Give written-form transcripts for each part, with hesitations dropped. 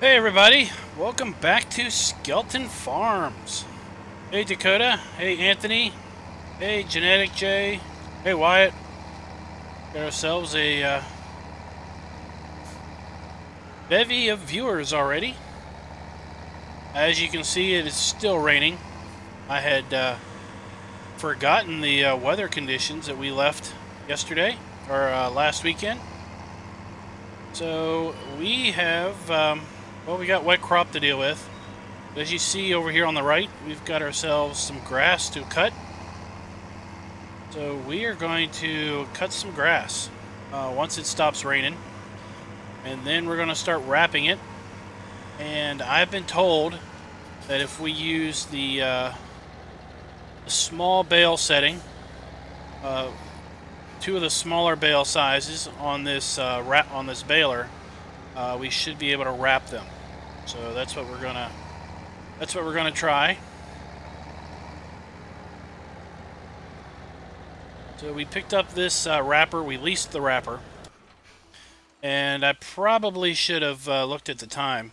Hey everybody, welcome back to Skelton Farms. Hey Dakota, hey Anthony, hey Genetic J, hey Wyatt. Got ourselves a bevy of viewers already. As you can see, it is still raining. I had forgotten the weather conditions that we left yesterday, or last weekend. So we have, well, we got wet crop to deal with. As you see over here on the right, we've got ourselves some grass to cut. So we are going to cut some grass once it stops raining. And then we're going to start wrapping it. And I've been told that if we use the small bale setting, two of the smaller bale sizes on this baler, we should be able to wrap them. So that's what we're gonna try. So we picked up this wrapper. We leased the wrapper, and I probably should have looked at the time,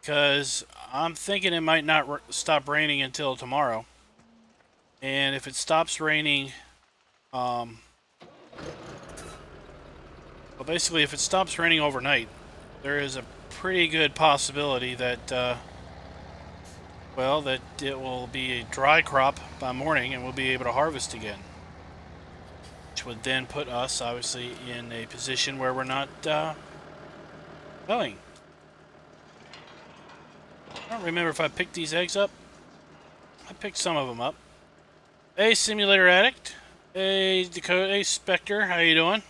because I'm thinking it might not stop raining until tomorrow. And if it stops raining, well, basically, if it stops raining overnight, there is a pretty good possibility that, well, that it will be a dry crop by morning and we'll be able to harvest again. Which would then put us, obviously, in a position where we're not mowing. I don't remember if I picked these eggs up. I picked some of them up. Hey, Simulator Addict. Hey, Dakota. Hey, Spectre. How you doing?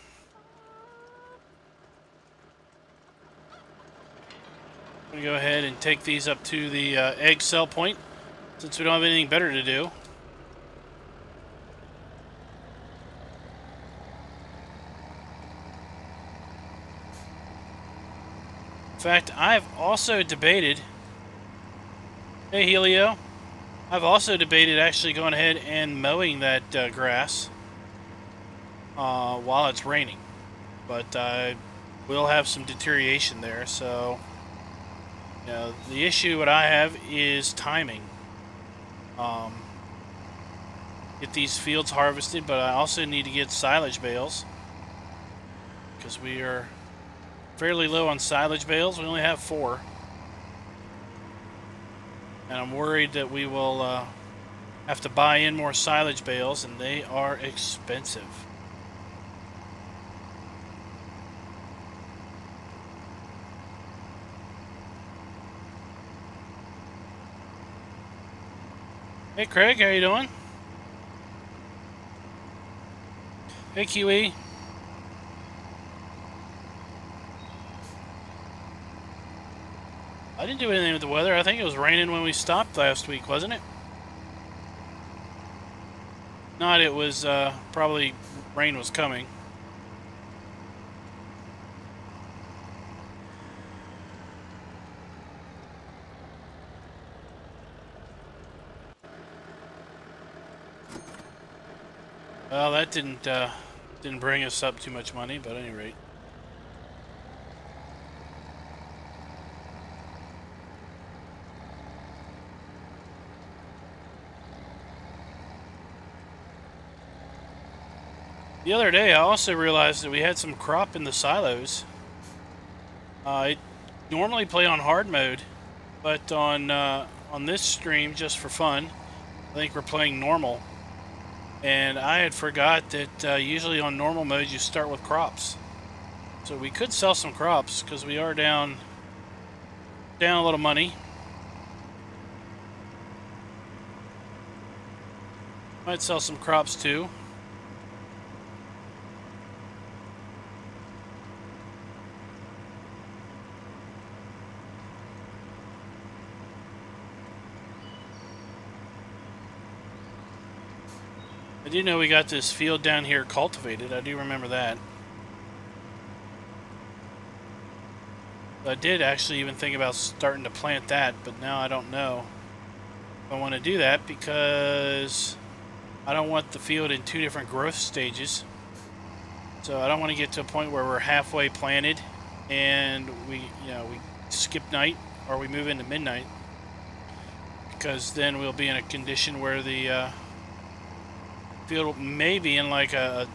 I'm going to go ahead and take these up to the egg sell point, since we don't have anything better to do. In fact, I've also debated... Hey, Helio. I've also debated actually going ahead and mowing that grass while it's raining. But I will have some deterioration there, so... You know, the issue what I have is timing. Get these fields harvested, but I also need to get silage bales, because we are fairly low on silage bales. We only have 4. And I'm worried that we will have to buy in more silage bales, and they are expensive. Hey Craig, how you doing? Hey QE. I didn't do anything with the weather. I think it was raining when we stopped last week, wasn't it? Not, it was probably rain was coming. Well, that didn't bring us up too much money, but at any rate. The other day, I also realized that we had some crop in the silos. I normally play on hard mode, but on this stream, just for fun, I think we're playing normal. And I had forgot that usually on normal mode you start with crops. So we could sell some crops because we are down a little money. Might sell some crops too. I do know we got this field down here cultivated. I do remember that. I did actually even think about starting to plant that, but now I don't know if I want to do that, because I don't want the field in 2 different growth stages. So I don't want to get to a point where we're halfway planted and we skip night or we move into midnight, because then we'll be in a condition where the field may be in like a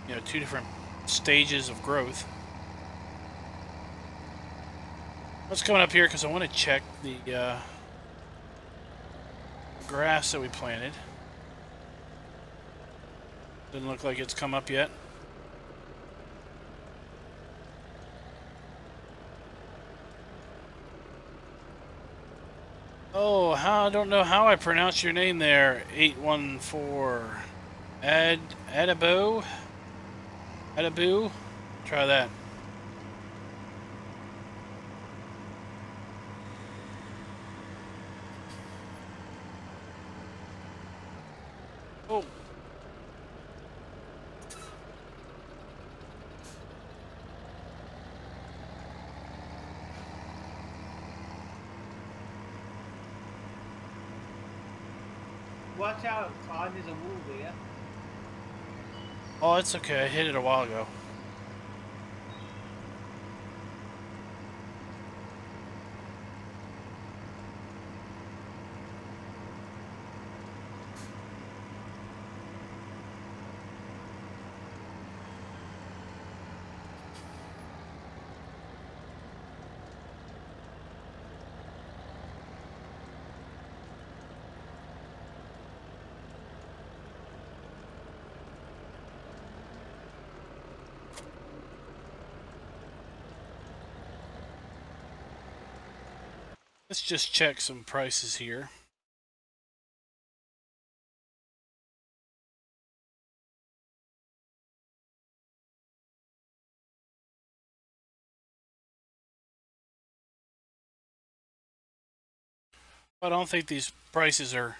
you know, 2 different stages of growth. Let's come up here because I want to check the grass that we planted. Doesn't look like it's come up yet. Oh, I don't know how I pronounce your name there. 814. Adabo? Adabu? Try that. Oh. Watch out, Todd, there's a wall there. Oh, it's okay. I hit it a while ago. Let's just check some prices here. I don't think these prices are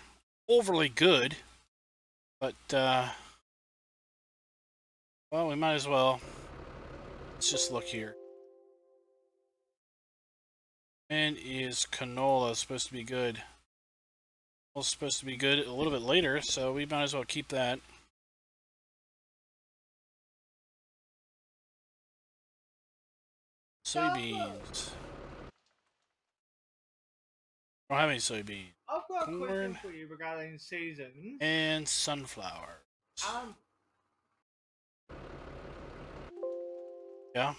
overly good, but well, we might as well. Let's just look here. And is canola supposed to be good? Well, it's supposed to be good a little bit later, so we might as well keep that. Soybeans. I don't have any soybeans. I've got a question Corn for you regarding seasons. and sunflower. Yeah.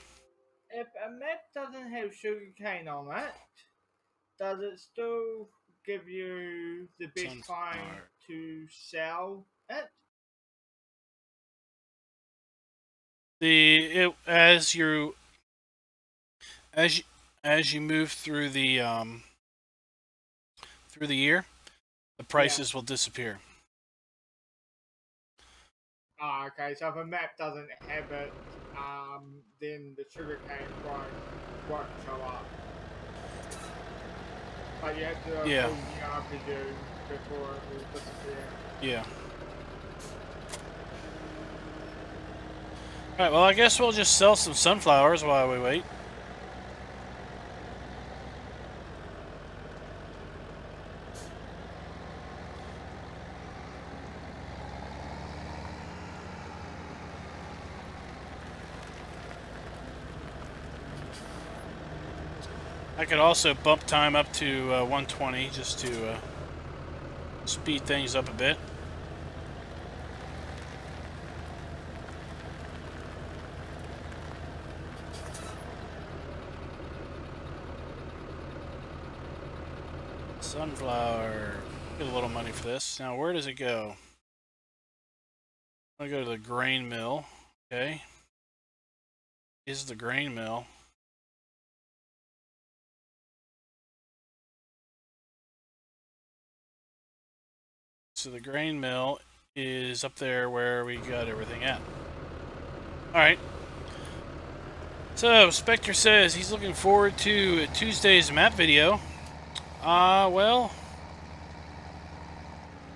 If a map doesn't have sugarcane on it, does it still give you the best time to sell it? As you move through the year, the prices will disappear. Ah, okay. So if a map doesn't have it, then the sugarcane won't show up. But you have to do a full year presume before it will disappear. Yeah. Alright, well I guess we'll just sell some sunflowers while we wait. I could also bump time up to 120 just to speed things up a bit. Sunflower. Get a little money for this. Now, where does it go? I'm going to go to the grain mill. Okay. Is the grain mill. So the grain mill is up there where we got everything at. Alright. So, Spectre says he's looking forward to Tuesday's map video. Well,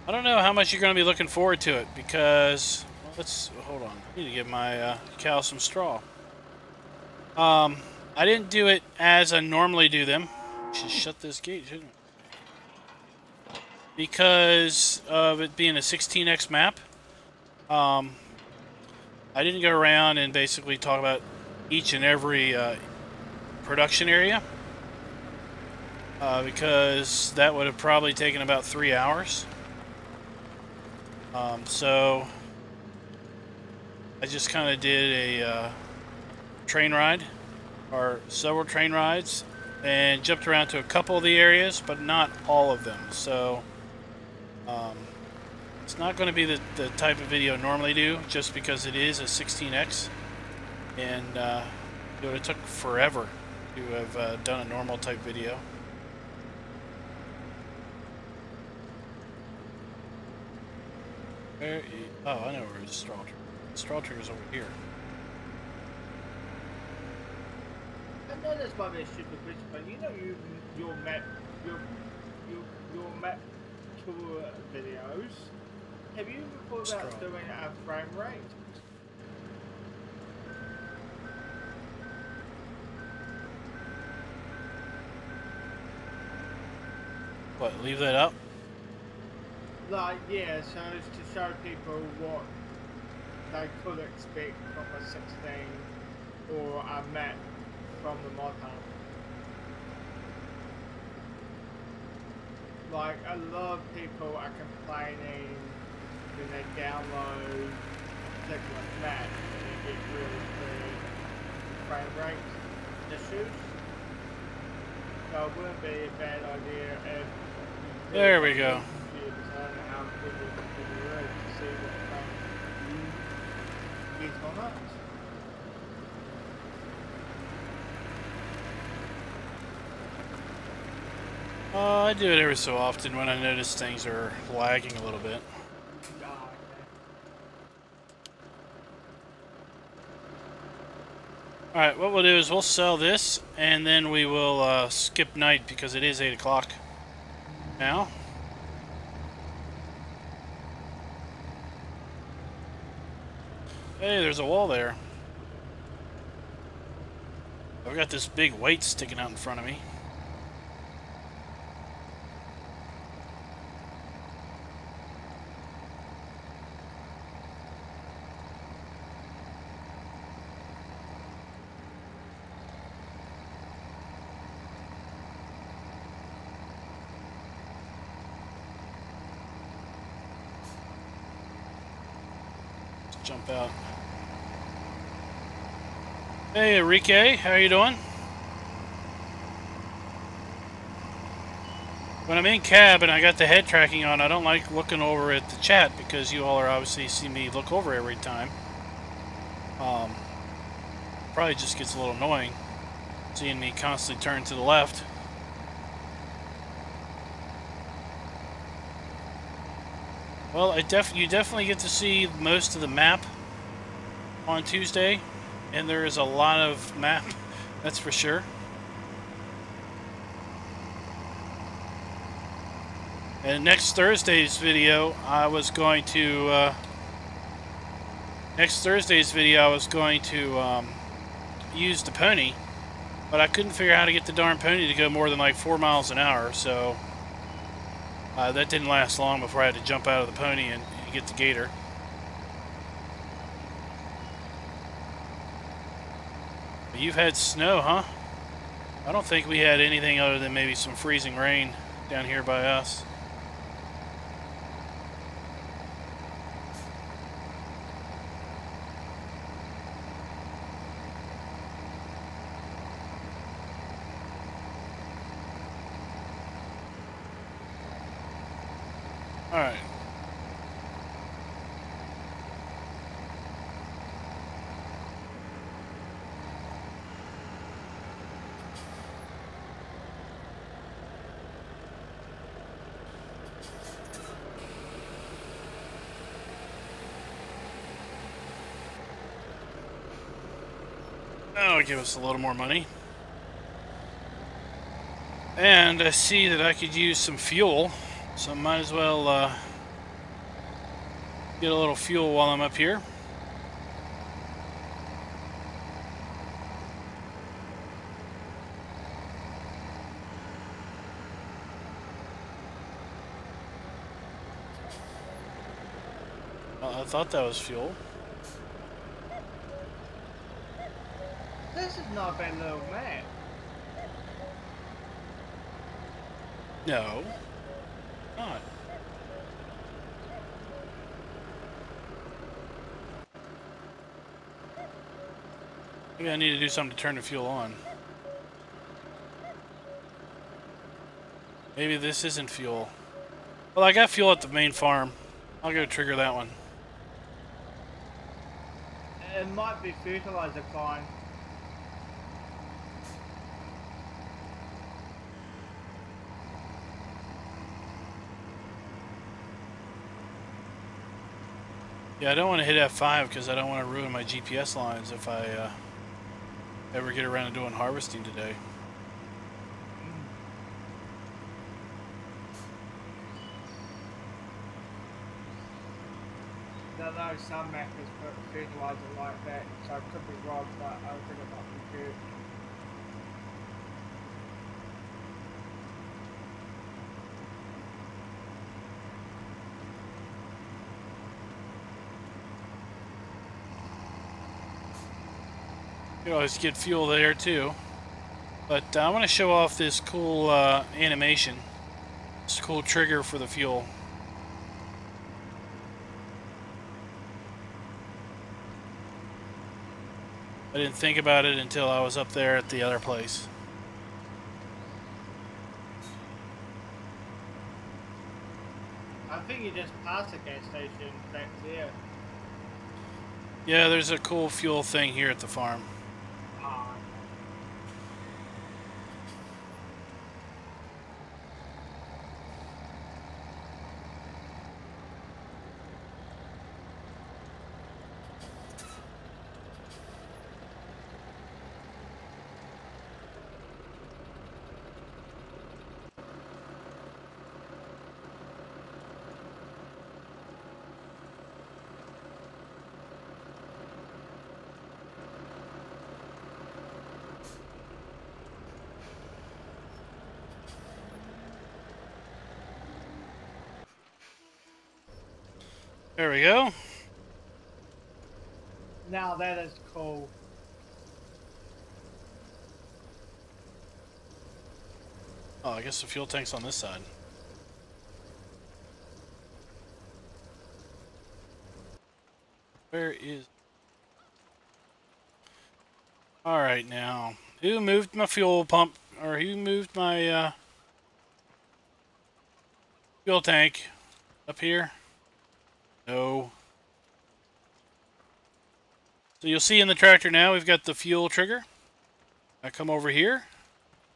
I don't know how much you're going to be looking forward to it because, well, hold on. I need to give my cow some straw. I didn't do it as I normally do them. I should shut this gate, shouldn't I? Because of it being a 16x map, I didn't go around and basically talk about each and every production area. because that would have probably taken about 3 hours. So I just kind of did a train ride, or several train rides, and jumped around to a couple of the areas, but not all of them. So it's not going to be the type of video I normally do, just because it is a 16x, and it would have took forever to have done a normal type video. Oh, I know where the straw trigger. The straw trigger's over here. I know this might be a stupid question, but you know your map tour videos. Have you ever thought about doing a frame rate? What, leave that up? Like, yeah, so it's to show people what they could expect from a 16 or a map from the mod hub. Like, a lot of people are complaining when they download a particular map and they get really big frame rate issues. So it wouldn't be a bad idea if... There we go. I do it every so often when I notice things are lagging a little bit. Alright, what we'll do is we'll sell this, and then we will skip night because it is 8 o'clock now. Hey, there's a wall there. I've got this big weight sticking out in front of me. Jump out. Hey, Enrique, how you doing? When I'm in cab and I got the head tracking on, I don't like looking over at the chat because you all are obviously see me look over every time. Probably just gets a little annoying seeing me constantly turn to the left. Well, you definitely get to see most of the map on Tuesday, and there is a lot of map, that's for sure. And next Thursday's video, I was going to use the pony, but I couldn't figure out how to get the darn pony to go more than like 4 miles an hour, so that didn't last long before I had to jump out of the pony and get the gator. But you've had snow, huh? I don't think we had anything other than maybe some freezing rain down here by us. Alright. That'll give us a little more money. And I see that I could use some fuel, so I might as well get a little fuel while I'm up here. Well, I thought that was fuel. This is not a bad little map. No. Not. Maybe I need to do something to turn the fuel on. Maybe this isn't fuel. Well, I got fuel at the main farm. I'll go trigger that one. It might be fertilizer fine. Yeah, I don't want to hit F5 because I don't want to ruin my GPS lines if I ever get around to doing harvesting today. I know some macros put fertilizer like that, so I could be wrong, but I think it might be good. You always get fuel there too. But I want to show off this cool animation. This cool trigger for the fuel. I didn't think about it until I was up there at the other place. I think you just passed the gas station back there. Yeah, there's a cool fuel thing here at the farm. There we go. Now that is cool. Oh, I guess the fuel tank's on this side. Where is... Alright, now. Who moved my fuel pump? Or who moved my fuel tank? Up here? No. So you'll see in the tractor now we've got the fuel trigger. I come over here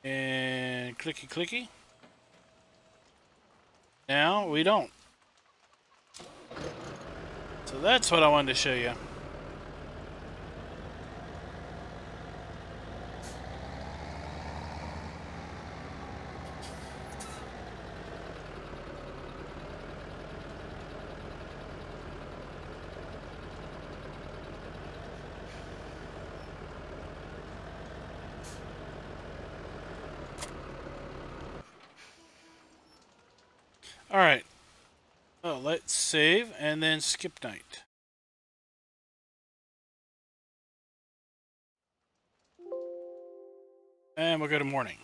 and clicky clicky. Now we don't. So that's what I wanted to show you. Alright, so let's save and then skip night. And we'll go to morning.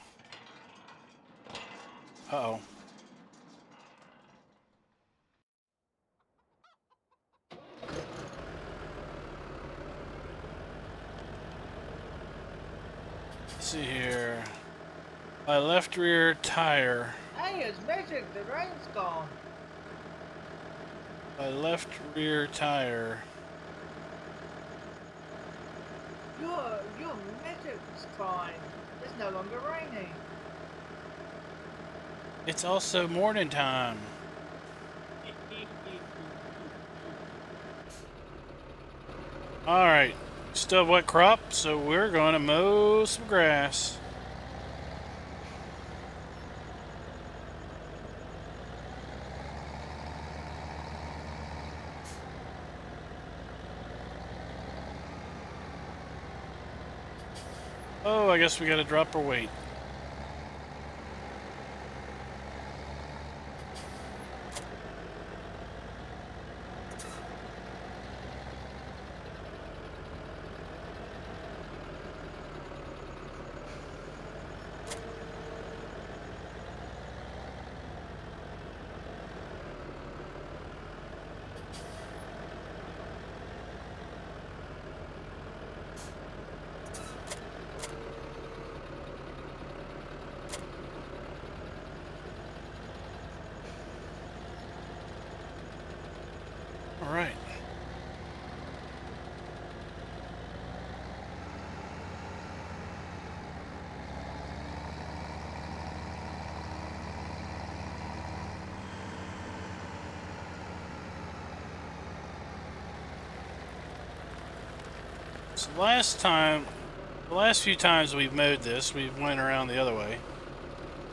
Uh-oh. Let's see here. My left rear tire. Hey, it's magic, the rain's gone. My left rear tire. Your magic's fine. It's no longer raining. It's also morning time. Alright, still wet crop, so we're going to mow some grass. Oh, I guess we got to drop our weight. All right. So the last few times we've mowed this, we went around the other way.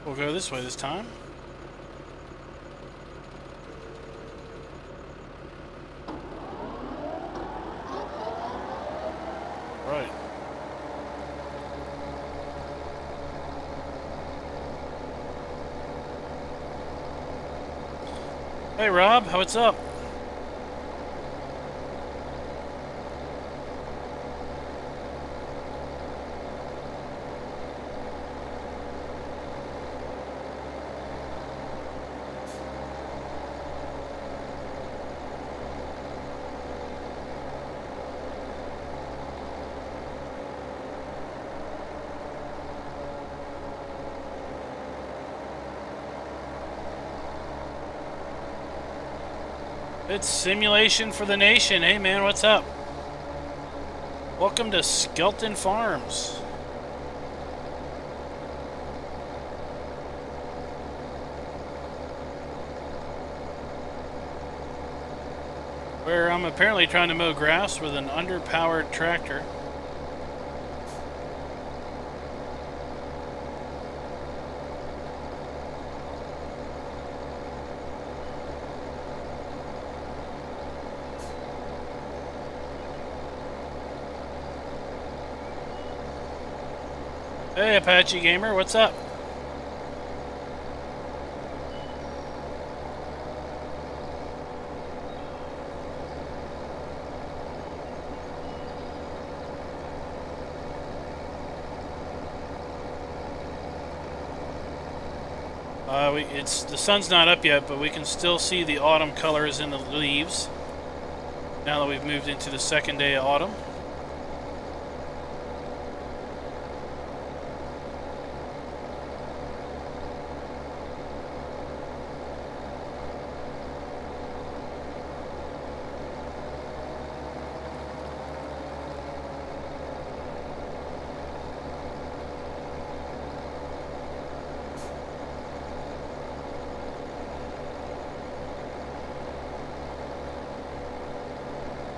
We'll go this way this time. Right. Hey Rob, what's up? It's Simulation for the Nation. Hey man, what's up? Welcome to Skelton Farms. Where I'm apparently trying to mow grass with an underpowered tractor. Hey Apache Gamer, what's up? The sun's not up yet, but we can still see the autumn colors in the leaves now that we've moved into the second day of autumn.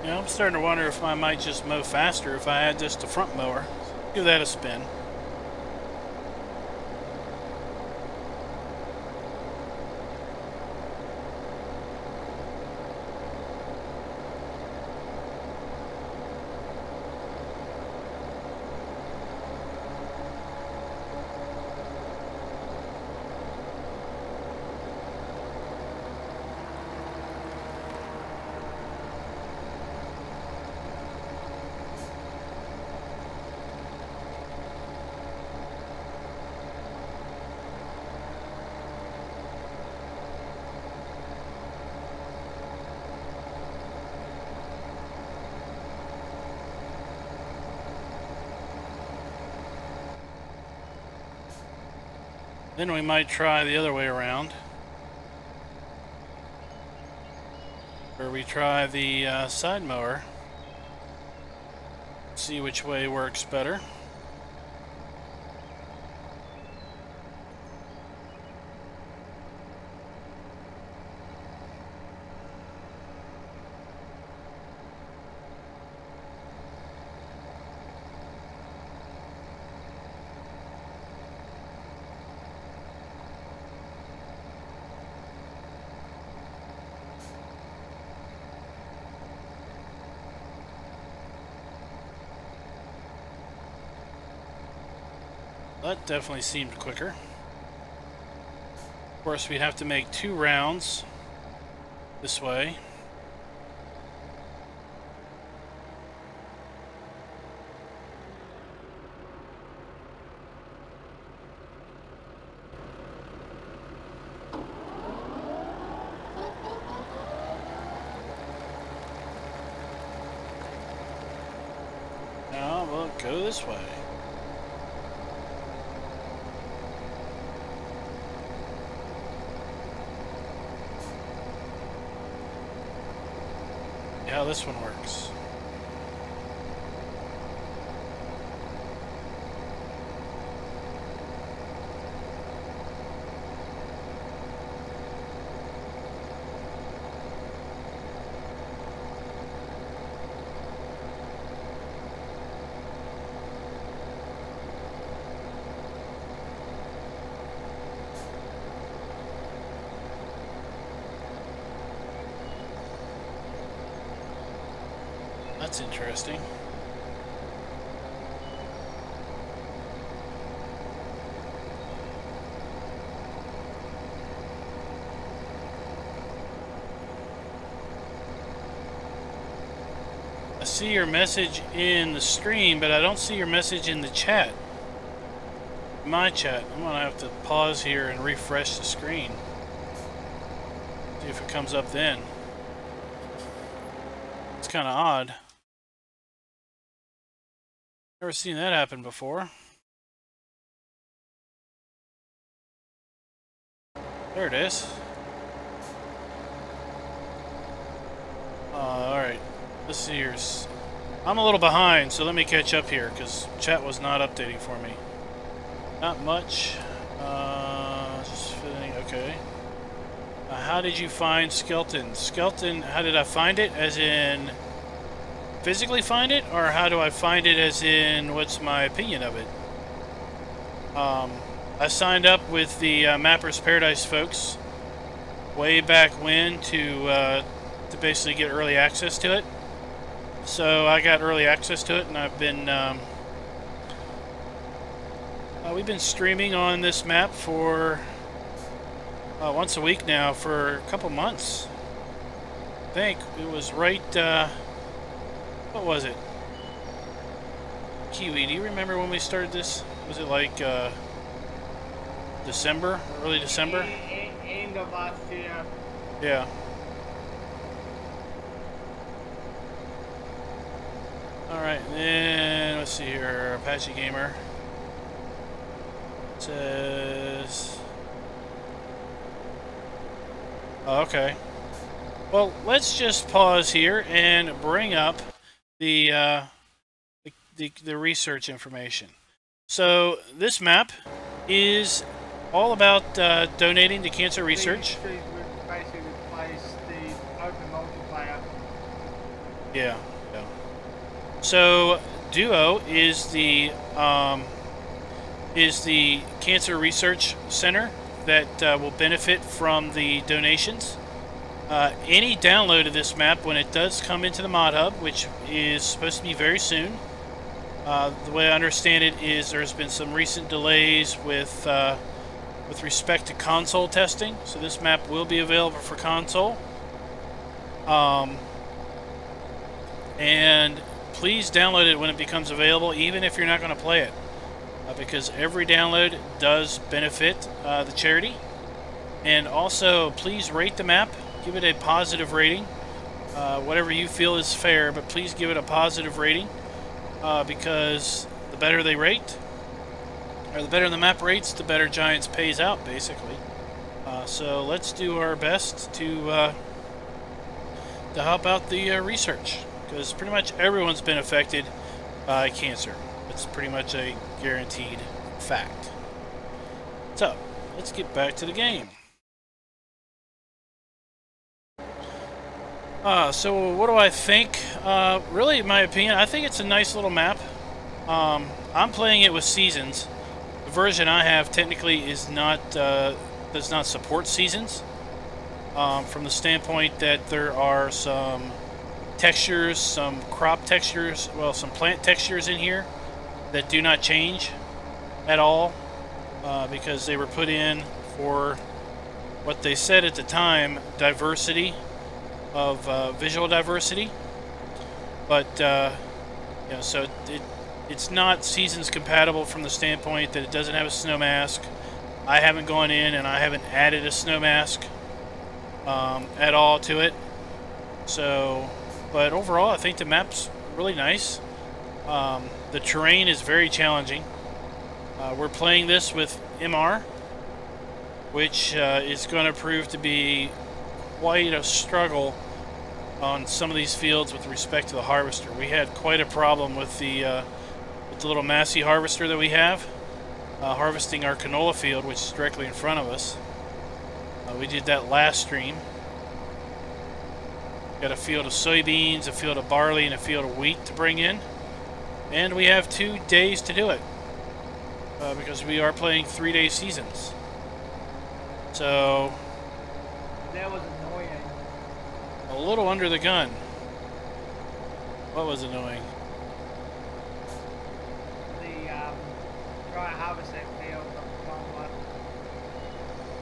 Yeah, I'm starting to wonder if I might just mow faster if I add just a front mower. Give that a spin. Then we might try the other way around, where we try the side mower, see which way works better. That definitely seemed quicker. Of course, we'd have to make 2 rounds this way. Now we'll go this way. See how this one works. That's interesting. I see your message in the stream, but I don't see your message in the chat. My chat. I'm gonna have to pause here and refresh the screen. See if it comes up then. It's kind of odd. Never seen that happen before. There it is. Alright. Let's see here. I'm a little behind, so let me catch up here, because chat was not updating for me. Not much. Just fitting. Okay. How did you find Skelton? Skelton, how did I find it? As in physically find it, or how do I find it as in what's my opinion of it? I signed up with the Mappers Paradise folks way back when to basically get early access to it. So I got early access to it, and I've been we've been streaming on this map for once a week now for a couple months. I think it was right. What was it? Kiwi, do you remember when we started this? Was it like December? Early December? End of last year. Yeah. Alright, then let's see here. Apache Gamer says... Oh, okay. Well, let's just pause here and bring up the research information. So this map is all about donating to cancer research. We've basically replaced the open multiplayer. Yeah, yeah. So Duo is the cancer research center that will benefit from the donations. Any download of this map, when it does come into the mod hub, which is supposed to be very soon, the way I understand it is there's been some recent delays with respect to console testing, so this map will be available for console. And please download it when it becomes available, even if you're not going to play it, because every download does benefit the charity. And also, please rate the map. Give it a positive rating, whatever you feel is fair, but please give it a positive rating, because the better they rate, or the better the map rates, the better Giants pays out, basically. So let's do our best to help out the research, because pretty much everyone's been affected by cancer. It's pretty much a guaranteed fact. So let's get back to the game. So what do I think? Really, in my opinion, I think it's a nice little map. I'm playing it with seasons. The version I have technically is not does not support seasons, from the standpoint that there are some textures, some crop textures, well, some plant textures in here that do not change at all, because they were put in for what they said at the time, diversity of visual diversity, but you know, so it's not seasons compatible from the standpoint that it doesn't have a snow mask. I haven't gone in and I haven't added a snow mask at all to it. So, but overall, I think the map's really nice. The terrain is very challenging. We're playing this with MR, which is going to prove to be quite a struggle on some of these fields with respect to the harvester. We had quite a problem with the little Massey harvester that we have, harvesting our canola field, which is directly in front of us. We did that last stream. Got a field of soybeans, a field of barley, and a field of wheat to bring in. And we have 2 days to do it, because we are playing 3-day seasons. So, That was annoying. a little under the gun. What was annoying? The try to harvest that field from one.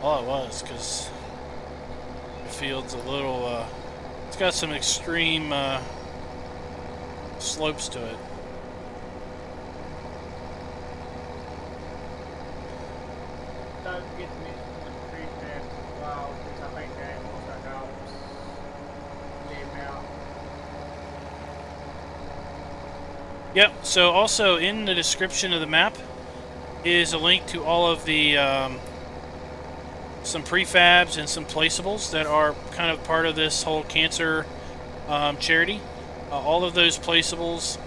All it was, because the field's a little, it's got some extreme slopes to it. Don't get me with PreFab as well, because I think that also helps the amount. Yep, so also in the description of the map is a link to all of the some prefabs and some placeables that are kind of part of this whole cancer charity. All of those placeables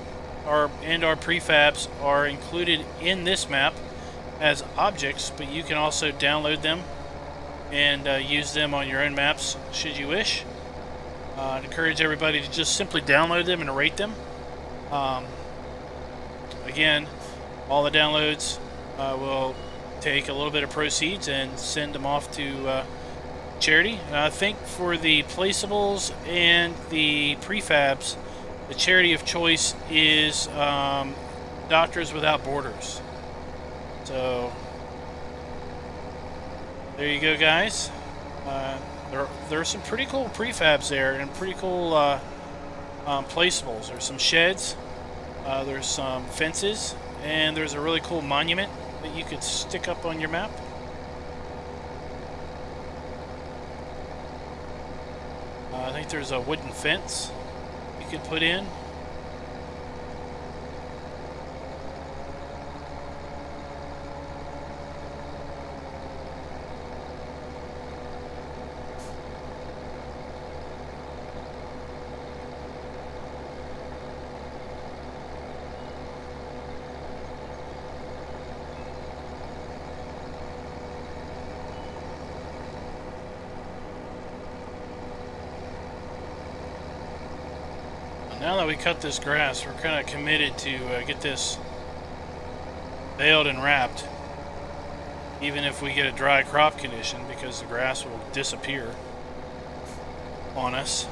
and our prefabs are included in this map as objects, but you can also download them and use them on your own maps should you wish. I'd encourage everybody to just simply download them and rate them. Again, all the downloads will take a little bit of proceeds and send them off to charity. And I think for the placeables and the prefabs, the charity of choice is Doctors Without Borders. So there you go, guys. There are some pretty cool prefabs there and pretty cool placeables. There's some sheds, there's some fences, and there's a really cool monument that you could stick up on your map. I think there's a wooden fence you could put in. Now that we cut this grass, we're kind of committed to get this baled and wrapped, even if we get a dry crop condition, because the grass will disappear on us.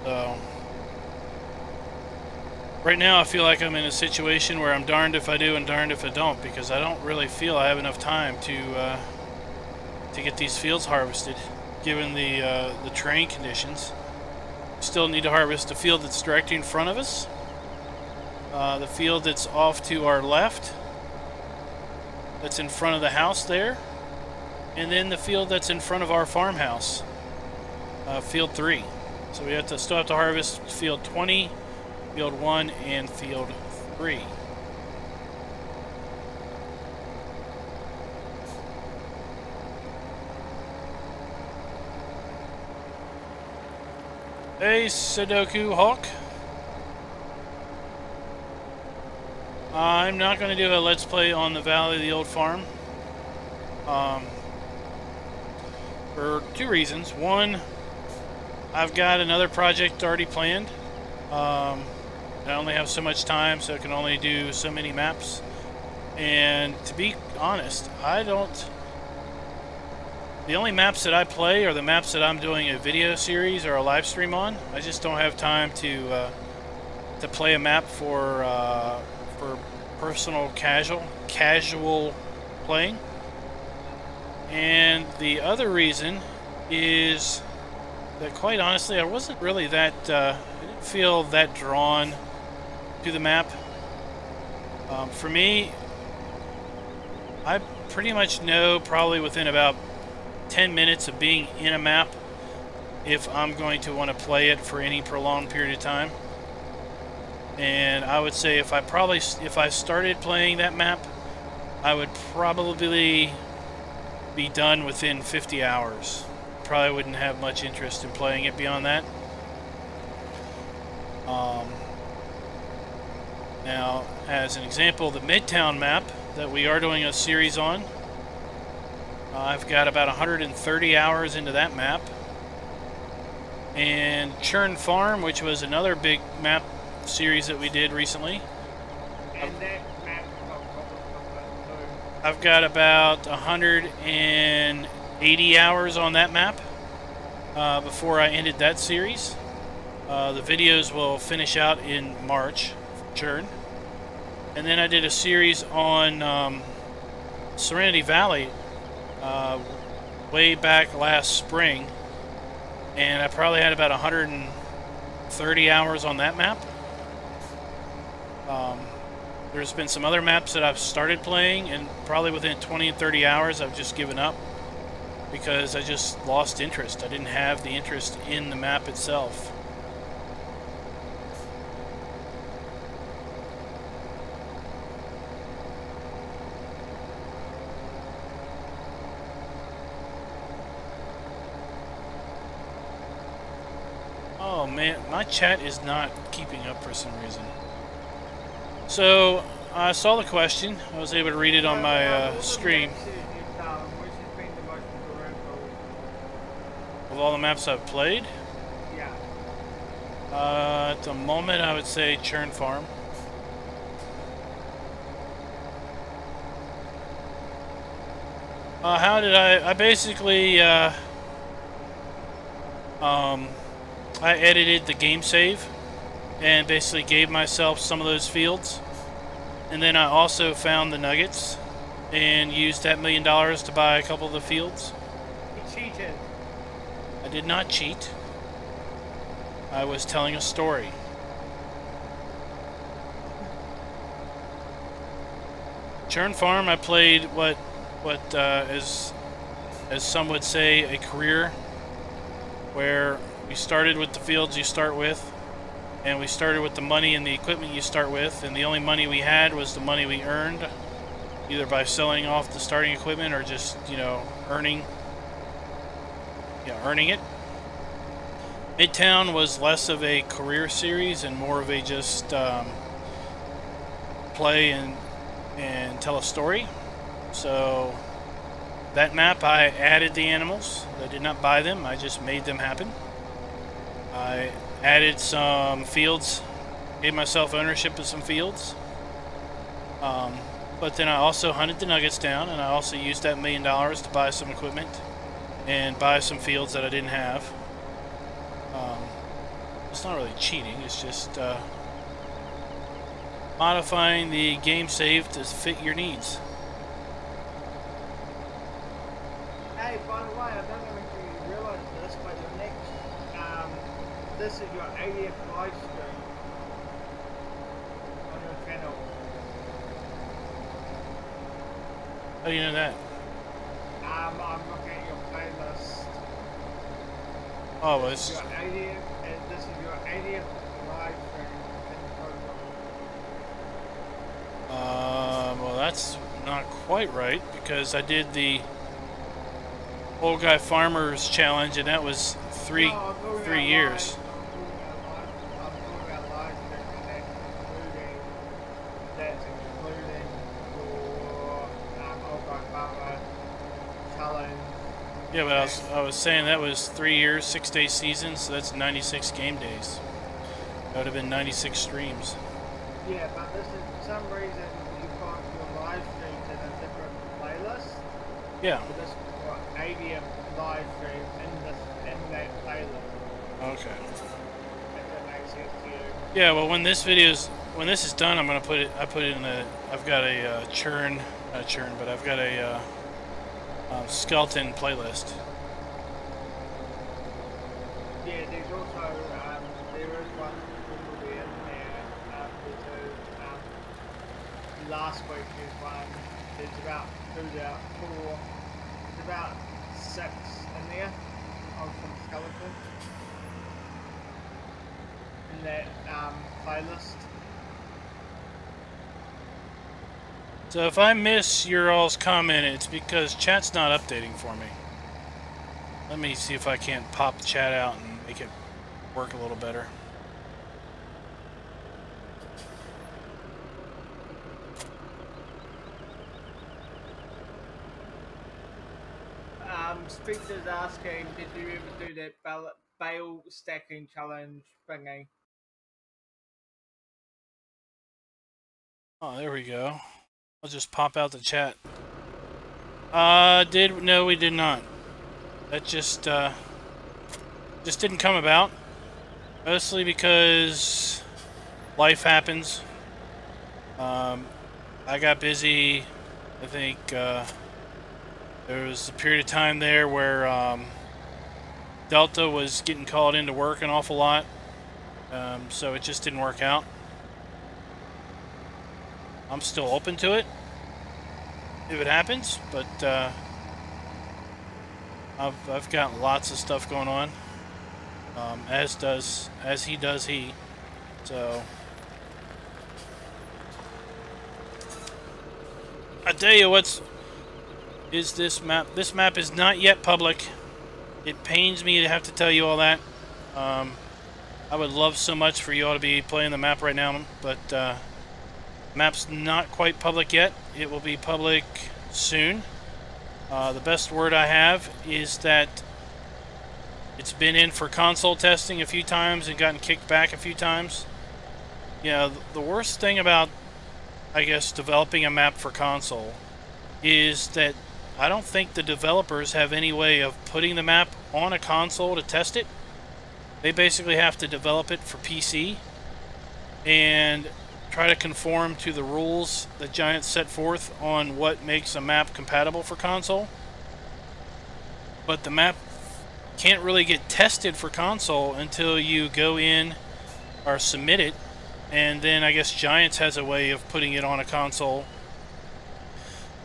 So right now I feel like I'm in a situation where I'm darned if I do and darned if I don't, because I don't really feel I have enough time to get these fields harvested, given the terrain conditions. Still need to harvest the field that's directly in front of us, the field that's off to our left, that's in front of the house there, and then the field that's in front of our farmhouse, field 3. So we still have to harvest field 20, field 1, and field 3. Hey, Sudoku Hawk. I'm not going to do a Let's Play on the Valley of the Old Farm. For 2 reasons. One, I've got another project already planned. I only have so much time, so I can only do so many maps. And to be honest, the only maps that I play are the maps that I'm doing a video series or a live stream on. I just don't have time to play a map for personal casual playing. And the other reason is that, quite honestly, I wasn't really that I didn't feel that drawn to the map. For me, I pretty much know probably within about 10 minutes of being in a map if I'm going to want to play it for any prolonged period of time. And I would say if I started playing that map, I would probably be done within 50 hours. probably wouldn't have much interest in playing it beyond that. Now, as an example, the Midtown map that we are doing a series on, I've got about 130 hours into that map. And Churn Farm, which was another big map series that we did recently. And that map, I've got about 180 hours on that map before I ended that series. The videos will finish out in March, Churn. And then I did a series on Serenity Valley way back last spring. And I probably had about 130 hours on that map. There's been some other maps that I've started playing, and probably within 20 and 30 hours I've just given up because I just lost interest. I didn't have the interest in the map itself. Oh man, my chat is not keeping up for some reason. So, I saw the question. I was able to read it on my stream. Of all the maps I've played? Yeah. At the moment, I would say Churn Farm. How did I basically, I edited the game save and basically gave myself some of those fields. And then I also found the nuggets and used that $1 million to buy a couple of the fields. You cheated. I did not cheat. I was telling a story. Churn Farm, I played what as some would say, a career, where we started with the fields you start with, and we started with the money and the equipment you start with, and the only money we had was the money we earned, either by selling off the starting equipment or just, you know, earning it. Midtown was less of a career series and more of a just play and tell a story. So that map, I added the animals. I did not buy them, I just made them happen. I added some fields, gave myself ownership of some fields. But then I also hunted the nuggets down, and I also used that $1 million to buy some equipment and buy some fields that I didn't have. It's not really cheating, it's just modifying the game save to fit your needs. Hey, by the way, I don't know if you realize this, but the next, this is your 80th live stream on your channel. How do you know that? I'm looking at your playlist. Oh, well, This is your 80th, and this is your 80th live stream in the program. well, that's not quite right, because I did the Old Guy Farmers Challenge, and that was three years. I'm talking about live stream, and that's including your Old Guy Farmer Challenge. Yeah, but I was saying that was 3 years, 6-day season, so that's 96 game days. That would have been 96 streams. Yeah, but this is, for some reason, you've got your live streams in a different playlist. Yeah. So this is your 80th live stream in that playlist. Okay. If that makes sense to you. Yeah, well, when this is done, I'm gonna put it. I put it in a. I've got a not a churn, but I've got a Skelton playlist. Yeah, there's also there is one probably in there. Last week there's one. There's about four. There's about 6 in there from Skelton in that playlist. So if I miss your all's comment, it's because chat's not updating for me. Let me see if I can't pop the chat out and make it work a little better. Speaker's asking, did you ever do that bale stacking challenge thingy? Oh, there we go. I'll just pop out the chat. No, we did not. That just didn't come about. Mostly because life happens. I got busy. I think there was a period of time there where Delta was getting called into work an awful lot. So it just didn't work out. I'm still open to it if it happens, but I've got lots of stuff going on, as he does. So I tell you is this map. This map is not yet public. It pains me to have to tell you all that. I would love so much for you all to be playing the map right now, but map's not quite public yet. It will be public soon. The best word I have is that it's been in for console testing a few times and gotten kicked back a few times. Yeah, the worst thing about, I guess, developing a map for console is that I don't think the developers have any way of putting the map on a console to test it. They basically have to develop it for PC and try to conform to the rules that Giant set forth on what makes a map compatible for console. But the map can't really get tested for console until you go in or submit it, and then I guess Giants has a way of putting it on a console,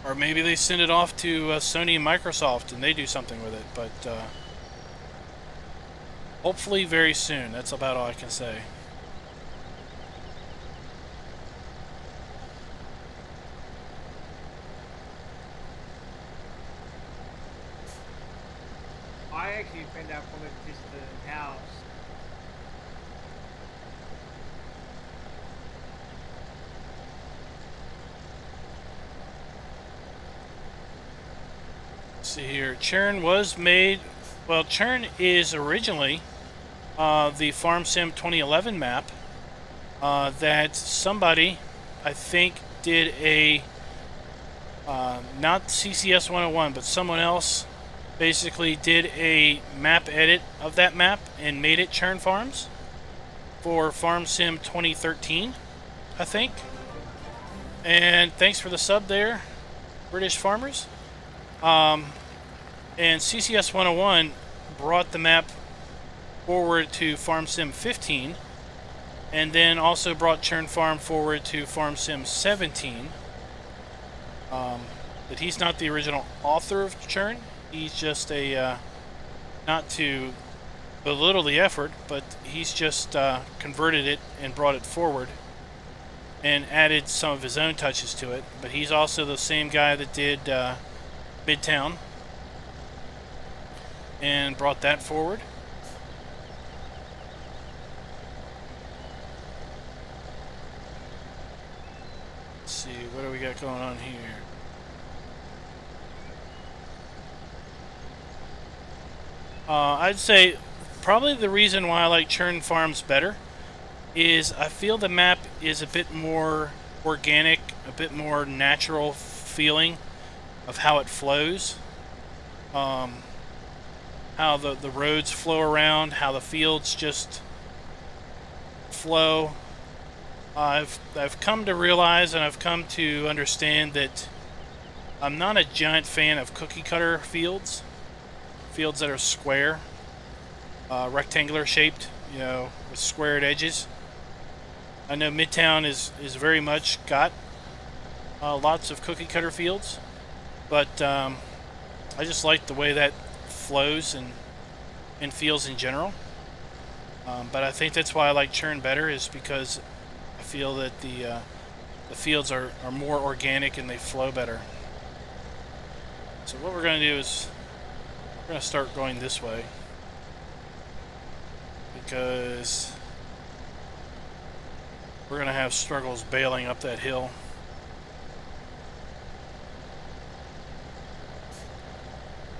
or maybe they send it off to Sony and Microsoft and they do something with it. But hopefully very soon. That's about all I can say. I actually found out from it just the house. Let's see here. Churn was made. Well, Churn is originally the Farm Sim 2011 map that somebody, I think, did a not CCS 101, but someone else basically did a map edit of that map and made it Churn Farms for Farm Sim 2013, I think. And thanks for the sub there, British farmers. And CCS 101 brought the map forward to Farm Sim 15, and then also brought Churn Farm forward to Farm Sim 17. But he's not the original author of Churn. He's just a, not to belittle the effort, but he's just converted it and brought it forward and added some of his own touches to it. But he's also the same guy that did Midtown and brought that forward. Let's see, what do we got going on here? I'd say probably the reason why I like Churn Farms better is I feel the map is a bit more organic, a bit more natural feeling of how it flows, how the roads flow around, how the fields just flow. I've come to realize and I've come to understand that I'm not a giant fan of cookie cutter fields that are square, rectangular shaped, you know, with squared edges. I know Midtown is very much got lots of cookie cutter fields, but I just like the way that flows and feels in general. But I think that's why I like Churn better, is because I feel that the fields are more organic and they flow better. So what we're going to do is We're going to start going this way because we're going to have struggles bailing up that hill.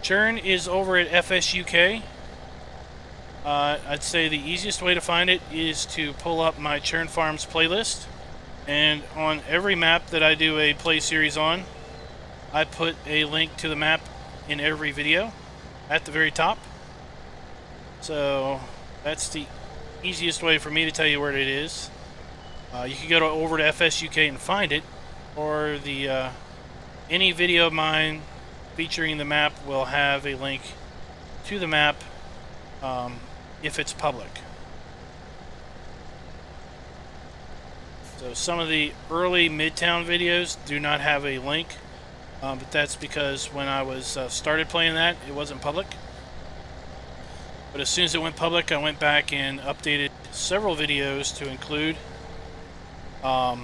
Churn is over at FSUK. I'd say the easiest way to find it is to pull up my Churn Farms playlist, and on every map that I do a play series on, I put a link to the map in every video at the very top. So that's the easiest way for me to tell you where it is. You can go over to FSUK and find it, or the any video of mine featuring the map will have a link to the map if it's public. So some of the early Midtown videos do not have a link, but that's because when I was started playing that, it wasn't public. But as soon as it went public, I went back and updated several videos to include a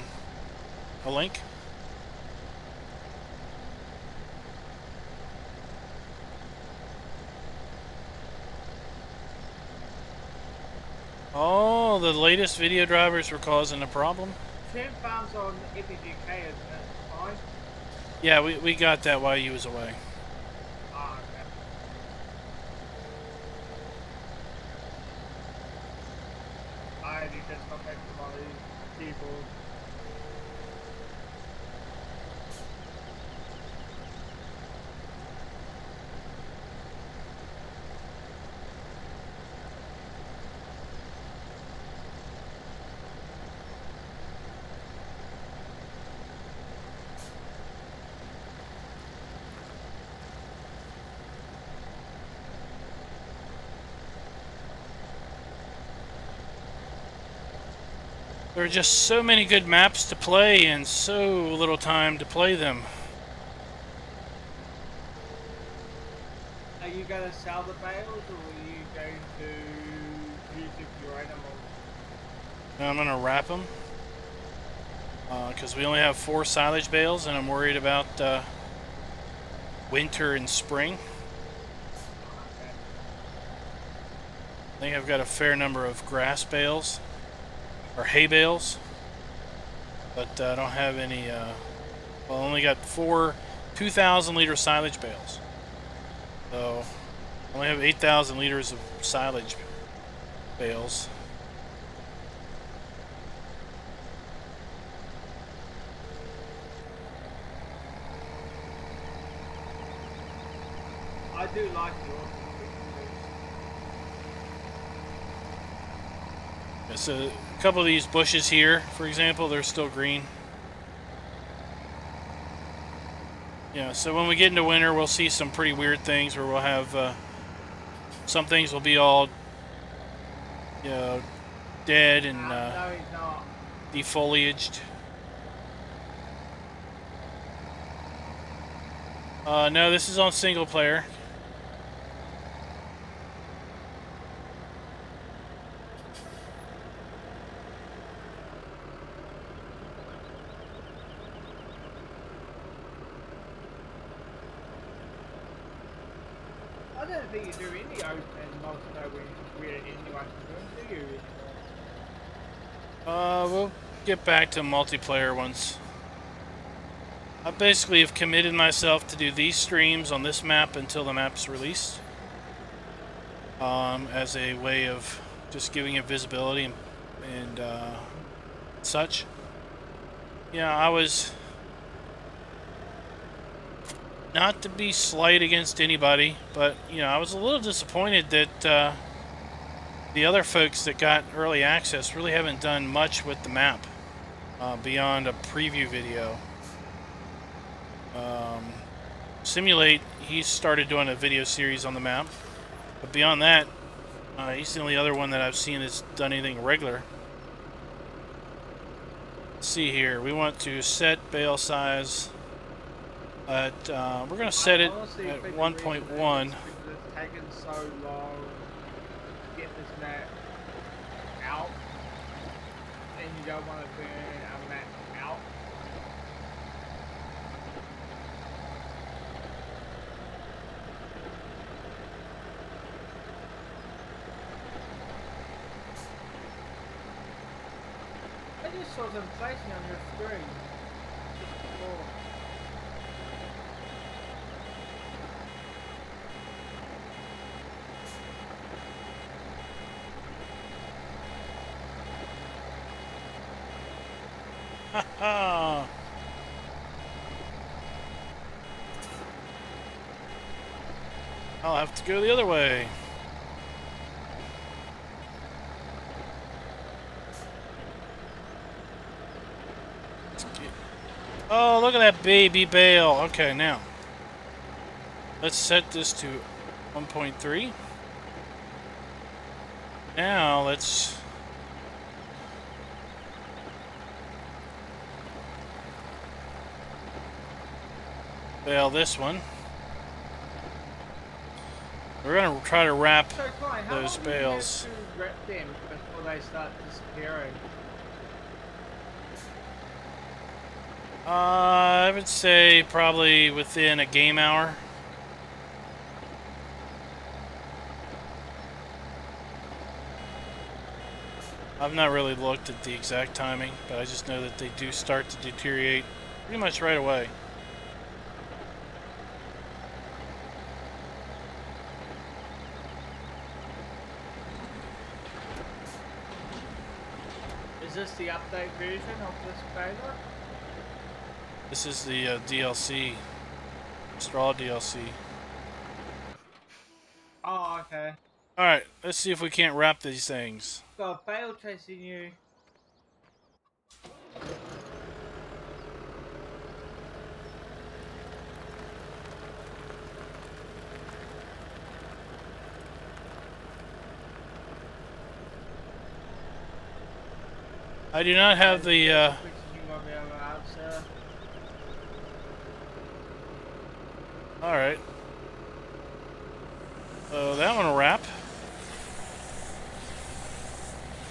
link. Oh, the latest video drivers were causing a problem. Churn Farms on FSUK, isn't it? Fine. Yeah, we got that while you was away. Ah, okay. I need to come back to my keyboard. There are just so many good maps to play and so little time to play them. Are you going to sell the bales, or are you going to use it for your animals? I'm going to wrap them because we only have 4 silage bales, and I'm worried about winter and spring. Okay. I think I've got a fair number of grass bales or hay bales, but I don't have any. Well, I only got 4 2,000-liter silage bales, so I only have 8,000 liters of silage bales. I do like yours. So a couple of these bushes here, for example, they're still green. Yeah, so when we get into winter, we'll see some pretty weird things where we'll have some things will be all, you know, dead and No, he's not. defoliaged. No, this is on single player. I don't think you do any open multiplayer when we're anyone do you anymore? We'll get back to multiplayer once. I basically have committed myself to do these streams on this map until the map's released, as a way of just giving it visibility and such. Yeah, I was, not to be slight against anybody, but you know, I was a little disappointed that the other folks that got early access really haven't done much with the map beyond a preview video. Simulate, he started doing a video series on the map, but beyond that, he's the only other one that I've seen that's done anything regular. Let's see here, we want to set bale size at, we're going to set it at 1.1. It's taken so long to get this map out, and you don't want to burn a map out. saw them placing on your screen. Just before. Ha! I'll have to go the other way. Oh, look at that baby bale. Okay, now let's set this to 1.3. Now let's bale this one. We're gonna try to wrap So, Klein, how those long do you bales. have to wrap them before they start disappearing? I would say probably within a game hour. I've not really looked at the exact timing, but I just know that they do start to deteriorate pretty much right away. Is this the update version of this baler? This is the DLC, straw DLC. Oh, okay. Alright, let's see if we can't wrap these things. Got a bale chasing you. I do not have the alright. So that one will wrap.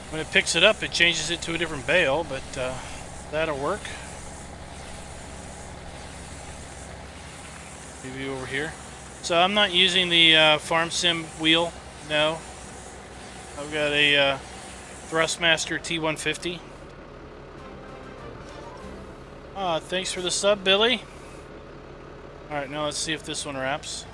When it picks it up, it changes it to a different bale, but that'll work. Maybe over here. So I'm not using the Farm Sim wheel, no. I've got a Thrustmaster T150. Thanks for the sub, Billy. Alright, now let's see if this one wraps.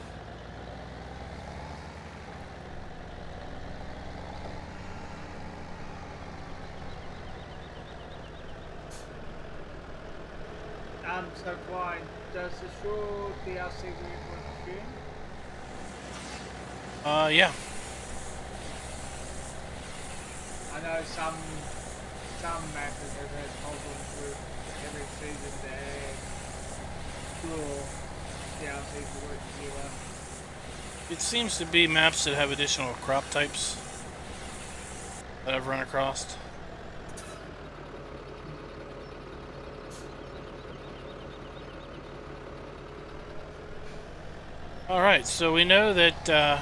So Klein, does the shore DLC work with June? Yeah. I know some mappers have had problems with every season to add shore DLC to work together. It seems to be maps that have additional crop types that I've run across. Alright, so we know that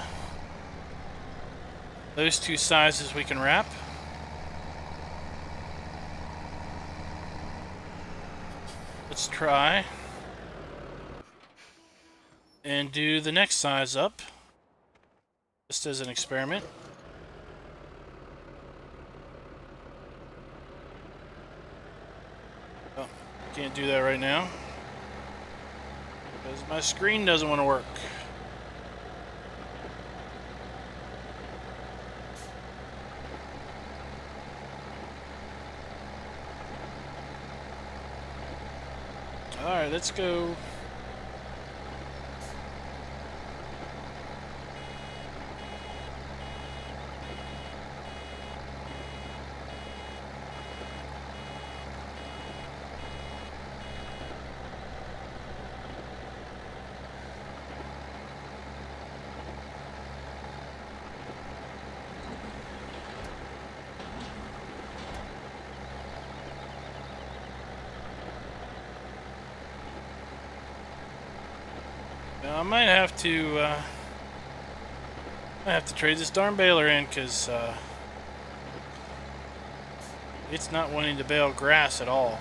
those two sizes we can wrap. Let's try and do the next size up, just as an experiment. Oh, can't do that right now because my screen doesn't want to work. Alright, let's go. Now, I might have to trade this darn baler in because it's not wanting to bale grass at all.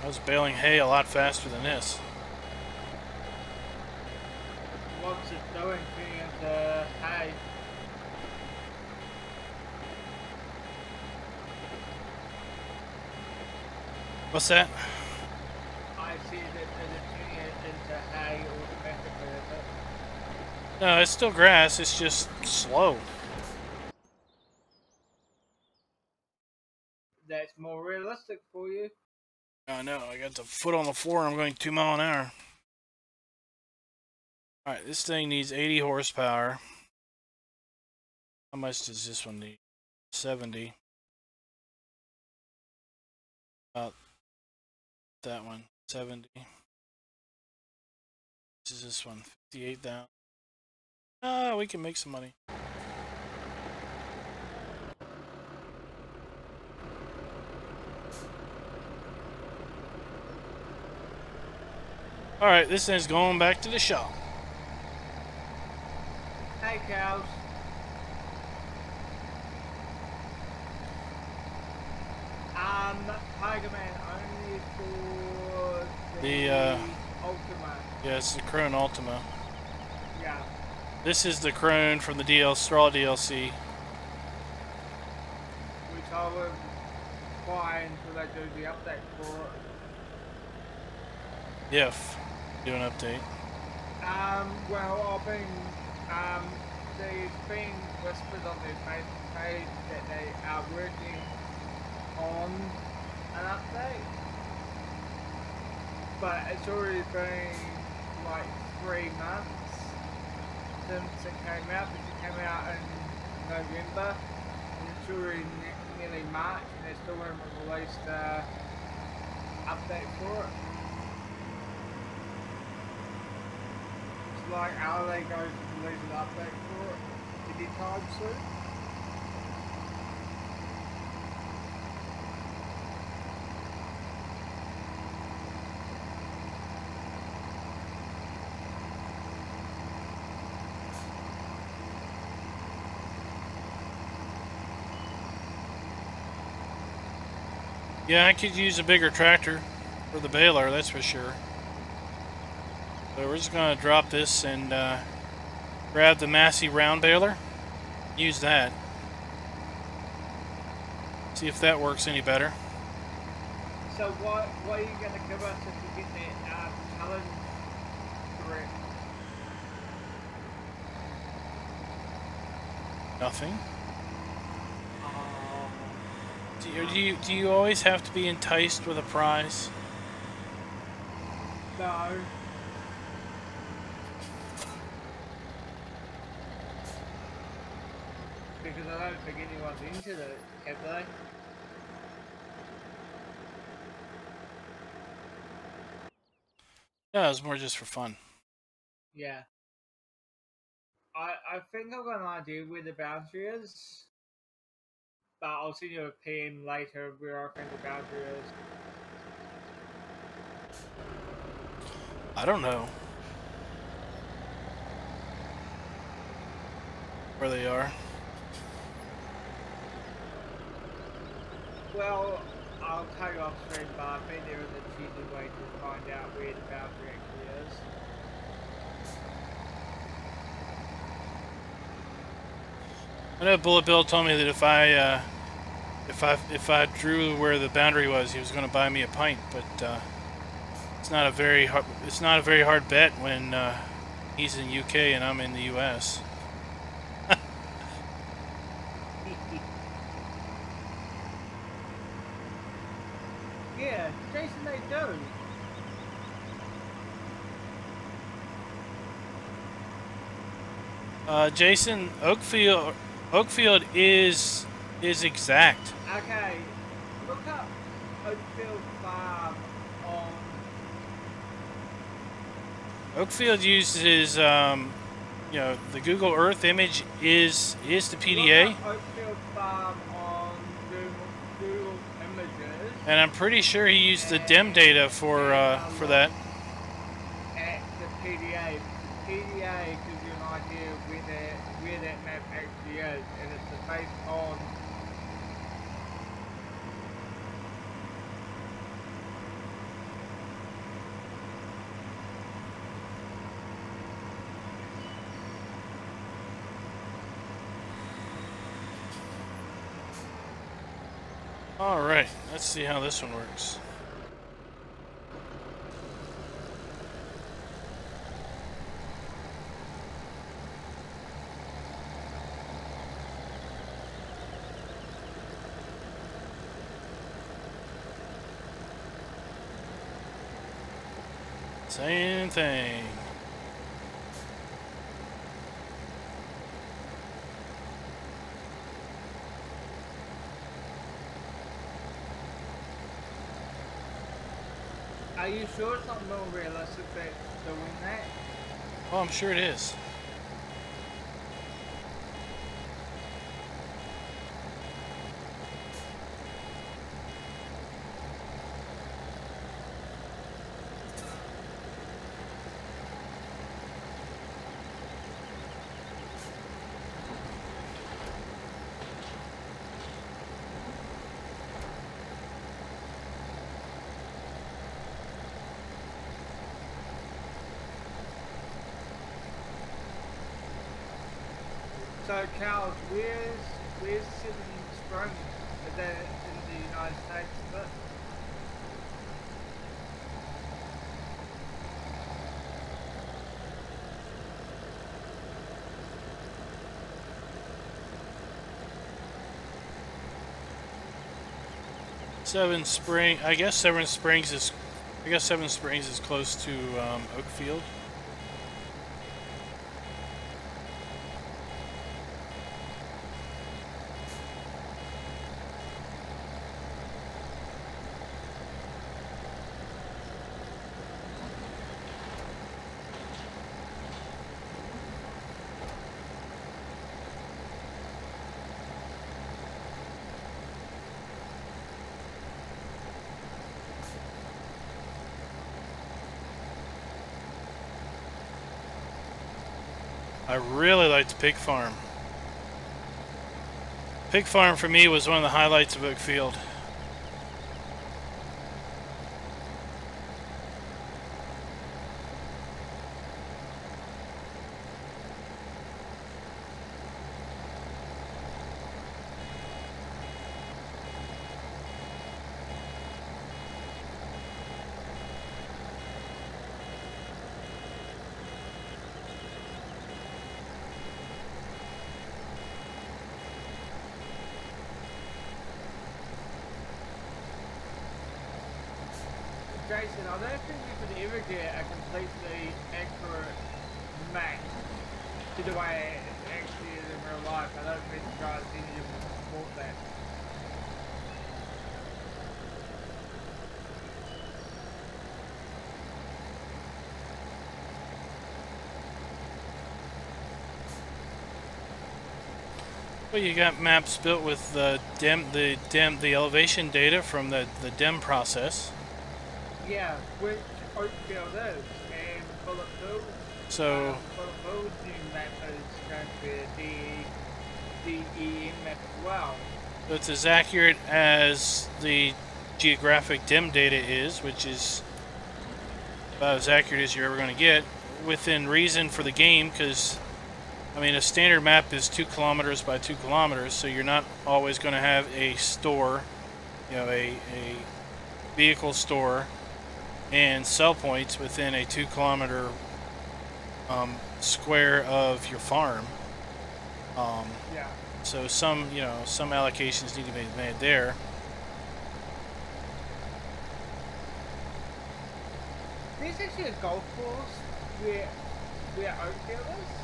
I was baling hay a lot faster than this. What's it's doing into hay. What's that? I see that it's turning it into hay automatically, is it? No, it's still grass. It's just slow. That's more realistic for you. I know. I got the foot on the floor and I'm going 2 miles an hour. Alright, this thing needs 80 horsepower. How much does this one need? 70. About that one. 70. This is this one. 58,000. Ah, we can make some money. Alright, this thing's going back to the shop. Hey, cows. Tiger Man only for the Ultima. Yeah, it's the Crone Ultima. Yeah. This is the Crone from the Straw DLC. Which I would buy until they do the update for it. If do an update. Well, I've been, there's been whispered on their Facebook page that they are working on an update. But it's already been like 3 months since it came out, because it came out in November, and it's already nearly March, and they still haven't released an update for it. It's like, are they going to release an update for it anytime soon? Yeah, I could use a bigger tractor for the baler, that's for sure. So we're just going to drop this and grab the Massey round baler. Use that. See if that works any better. So what are you going to give us if you get that challenge correct? Nothing. Do you always have to be enticed with a prize? No. Because I don't think anyone's into it, have they? No, it's more just for fun. Yeah. I think I've got an idea where the boundary is. But I'll send you a PM later where I think the boundary is. I don't know where they are. Well, I'll tell you off stream, but I think there is a cheesy way to find out where the boundary actually is. I know Bullet Bill told me that if I drew where the boundary was, he was going to buy me a pint. But it's not a very hard bet when he's in UK and I'm in the US. Yeah, Jason, they do. Jason, Oakfield is exact. Okay, look up Oakfield Farm on... Oakfield uses, you know, the Google Earth image is the PDA. Look up Oakfield Farm on Google Images. And I'm pretty sure he used the DEM data for that. At the PDA. The PDA gives you an idea of where that map actually is, and it's based on... All right, let's see how this one works. Same thing. Are you sure it's not more realistic that doing that? Oh, I'm sure it is. So, Carl, where's Seven Springs? Is that in the United States? Is it? I guess Seven Springs is close to Oakfield. I really liked Pig Farm. Pig Farm for me was one of the highlights of Oakfield. Jason, I don't think you could ever get a completely accurate map to the way it actually is in real life. I don't think you guys need to support that. Well, you got maps built with the elevation data from the DEM process. Yeah, which Oakfield is, and Bullet Bill. So Bullet Bill's new map is going to be a DEM map as well. So it's as accurate as the geographic DEM data is, which is about as accurate as you're ever going to get, within reason for the game, because I mean a standard map is 2 kilometers by 2 kilometers, so you're not always going to have a store, you know, a vehicle store and sell points within a 2 kilometer square of your farm. Yeah. So some allocations need to be made there. There's actually a golf course where Oakfield is.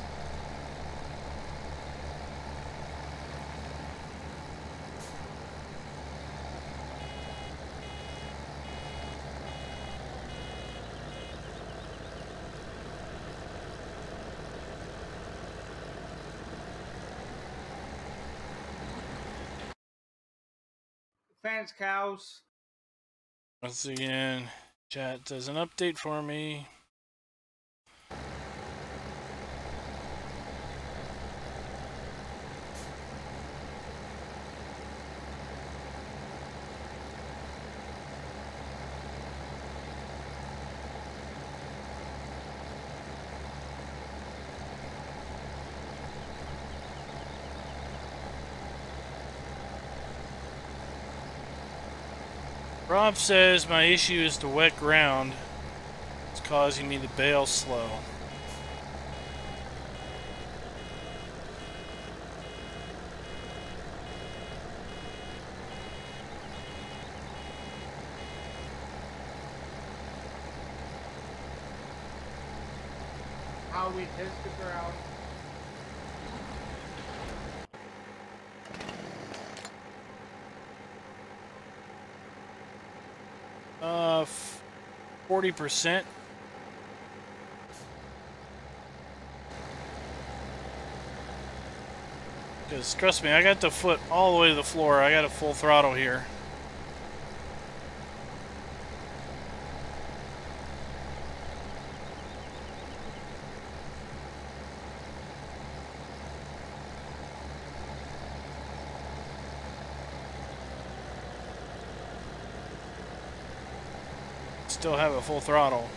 Thanks, cows. Once again, chat does an update for me. Rob says my issue is the wet ground. It's causing me to bail slow. How we test the ground. Uh, 40%. Because trust me, I got the foot all the way to the floor. I got a full throttle here. Still have a full throttle.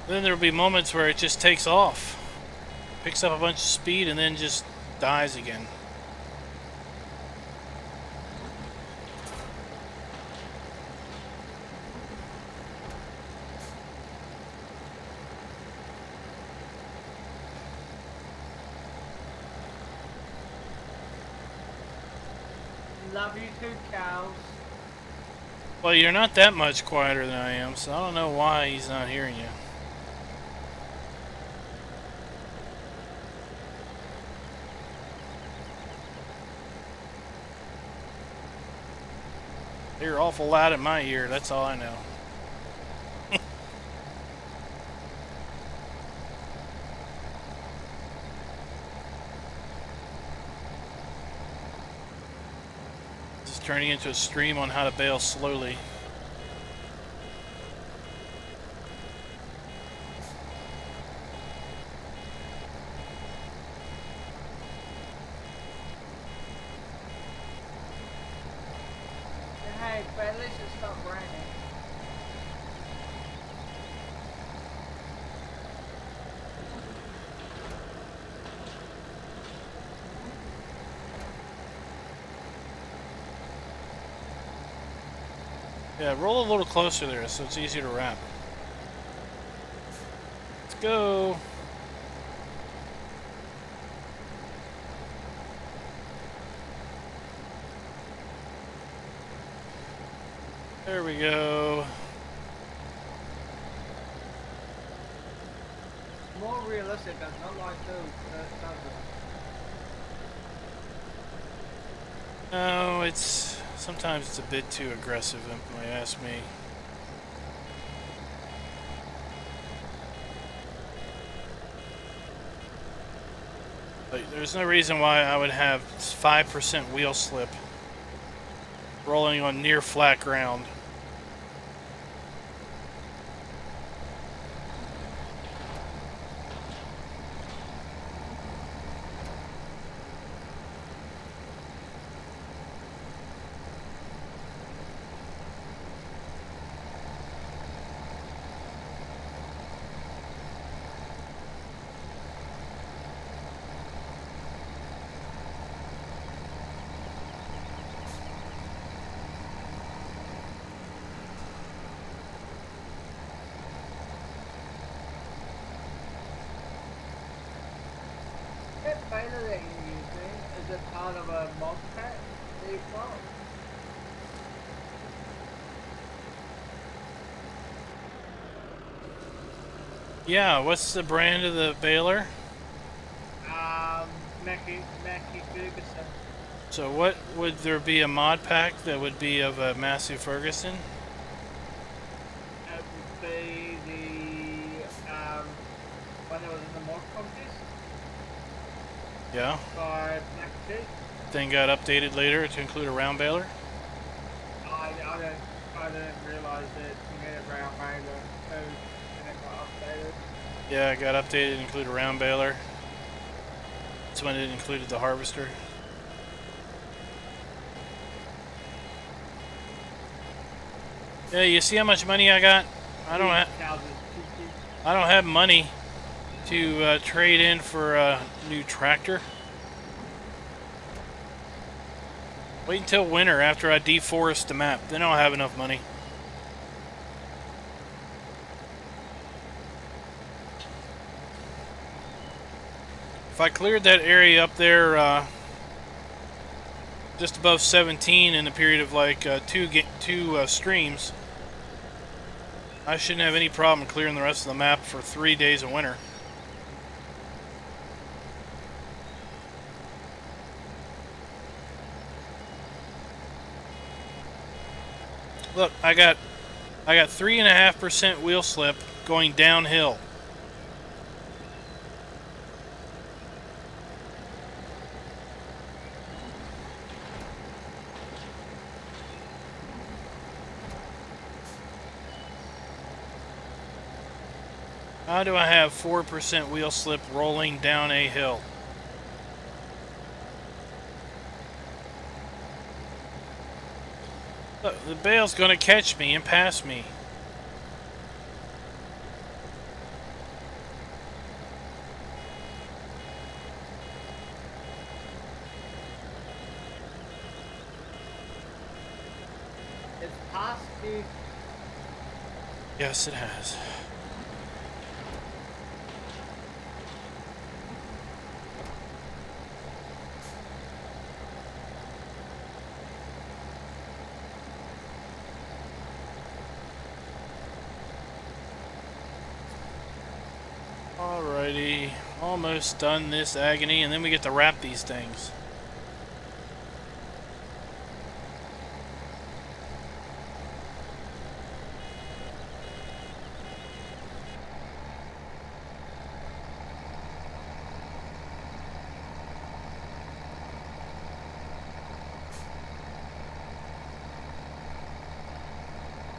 Then there'll be moments where it just takes off, picks up a bunch of speed, and then just dies again. Love you too, cows. Well, you're not that much quieter than I am, so I don't know why he's not hearing you. They're awful loud in my ear, that's all I know. This is turning into a stream on how to bail slowly. Hey, but at least it stopped raining. Yeah, roll a little closer there so it's easier to wrap. Let's go. There we go. More realistic, does not like those. No, sometimes it's a bit too aggressive, if you ask me. But there's no reason why I would have 5% wheel slip rolling on near flat ground. baler that you're using, is it part of a mod pack that you've got? Yeah, what's the brand of the baler? Mackie Ferguson. So what would there be a mod pack that would be of a Massey Ferguson? It would be the one that was in the mod contest. Yeah. By Mackie. Then got updated later to include a round baler? I didn't realise that you had a round baler too, and it got updated. Yeah, it got updated to include a round baler. That's when it included the harvester. Yeah, you see how much money I got? I don't have money to trade in for a new tractor. Wait until winter after I deforest the map. Then I'll have enough money. If I cleared that area up there just above 17 in a period of like two streams, I shouldn't have any problem clearing the rest of the map for 3 days of winter. Look, I got 3.5% wheel slip going downhill. How do I have 4% wheel slip rolling down a hill? Look, the bale's gonna catch me and pass me. It's past you. Yes, it has. Alrighty, almost done this agony, and then we get to wrap these things.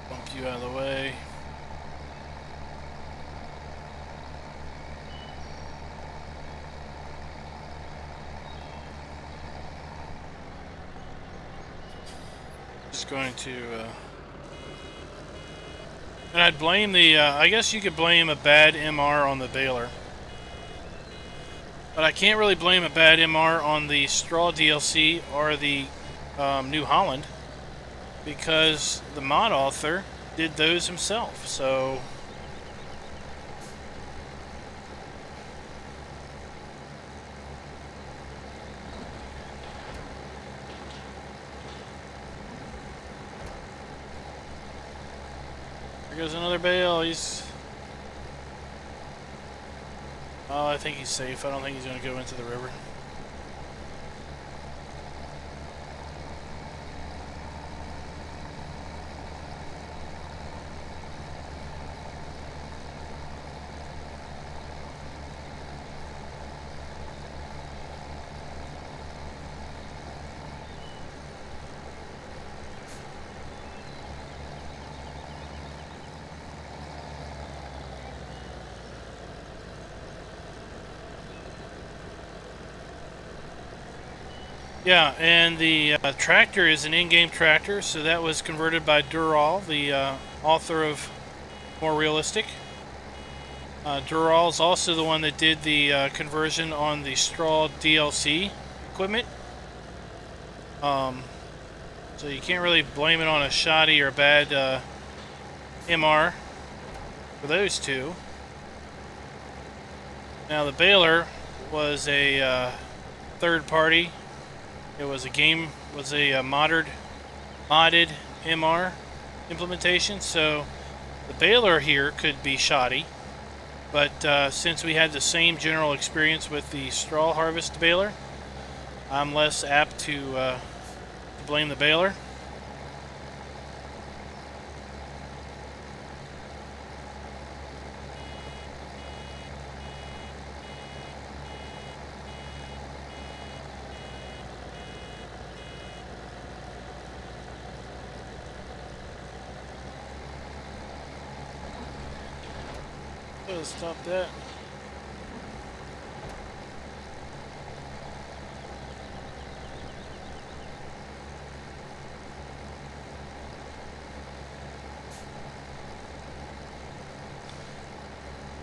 Bump you out of the way. Going to and I'd blame the I guess you could blame a bad MR on the baler, but I can't really blame a bad MR on the straw DLC or the New Holland, because the mod author did those himself. So goes another bale. He's... Oh, I think he's safe. I don't think he's going to go into the river. Yeah, and the tractor is an in-game tractor, so that was converted by Dural, the author of More Realistic. Dural is also the one that did the conversion on the straw DLC equipment. So you can't really blame it on a shoddy or bad MR for those two. Now the baler was a third party. It was a modded MR implementation, so the baler here could be shoddy. But since we had the same general experience with the straw harvest baler, I'm less apt to blame the baler. Stop that.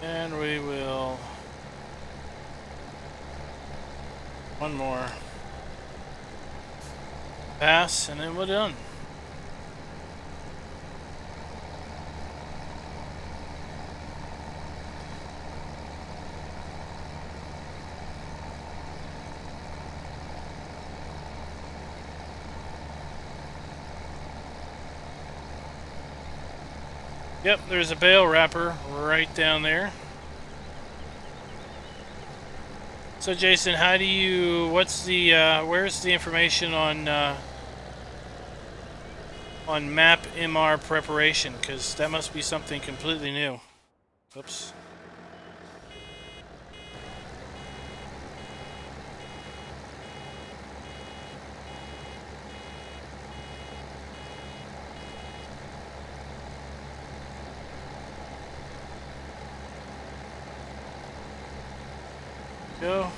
And we will one more pass and then we're done. Yep, there's a bale wrapper right down there. So Jason, how do you, what's the, where's the information on map MR preparation? Because that must be something completely new. Oops. Go.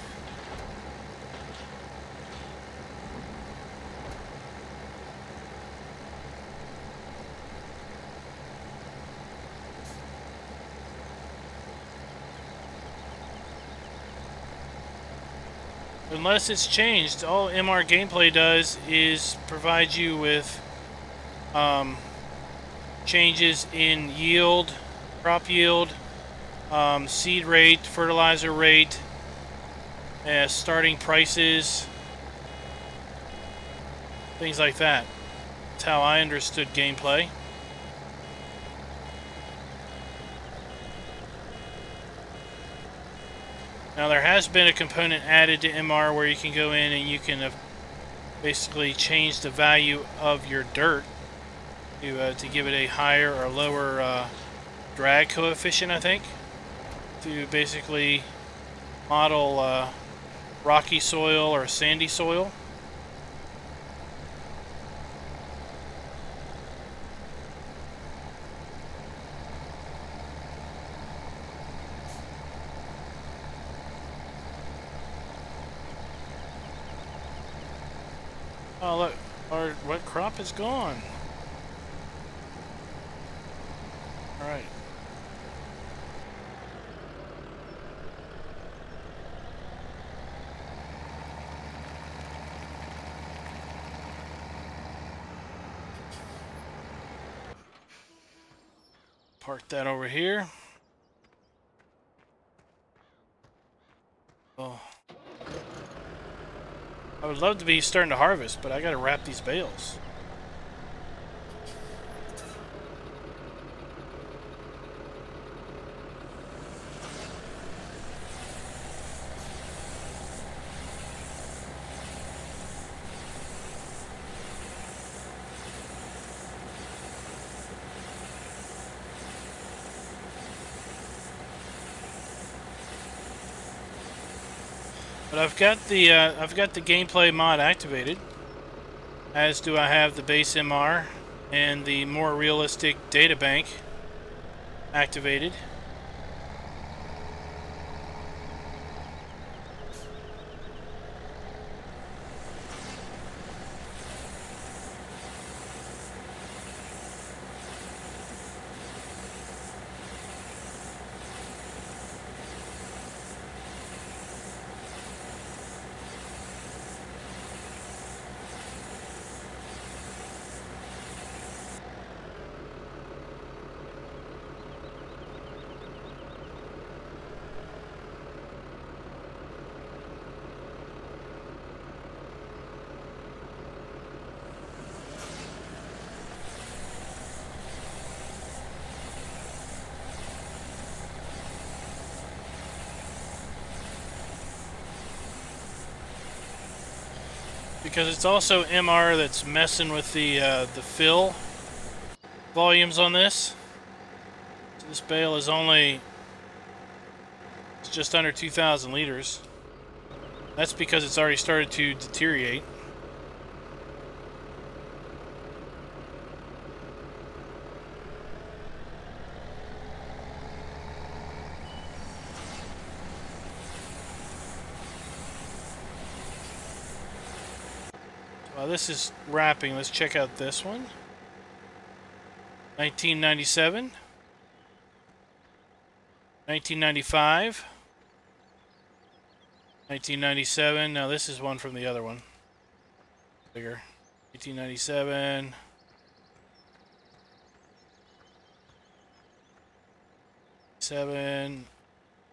Unless it's changed, all MR gameplay does is provide you with changes in yield, crop yield, seed rate, fertilizer rate, starting prices, things like that. That's how I understood gameplay. Now there has been a component added to MR where you can go in and you can basically change the value of your dirt to give it a higher or lower drag coefficient, I think, to basically model rocky soil or sandy soil. Oh look, what crop is gone? Alright. Park that over here. Oh. I would love to be starting to harvest, but I gotta wrap these bales. But I've got the gameplay mod activated, as do I have the base MR and the more realistic data bank activated. because it's also MR that's messing with the fill volumes on this. So this bale is only just under 2,000 liters. That's because it's already started to deteriorate. This is wrapping. Let's check out this one. 1997. 1995. 1997. Now this is one from the other one. Bigger. 1897.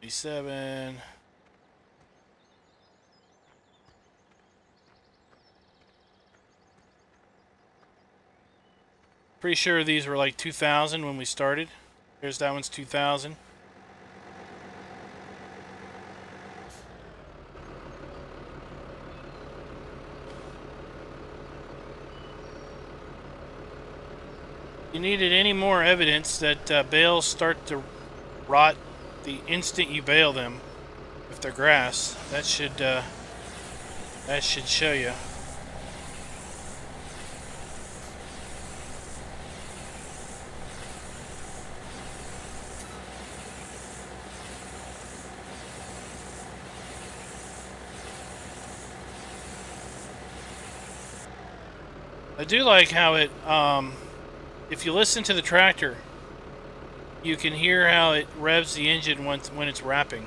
87. Pretty sure these were like 2000 when we started. Here's that one's 2000. You needed any more evidence that bales start to rot the instant you bale them. If they're grass, that should show you. I do like how it, if you listen to the tractor, you can hear how it revs the engine when it's wrapping.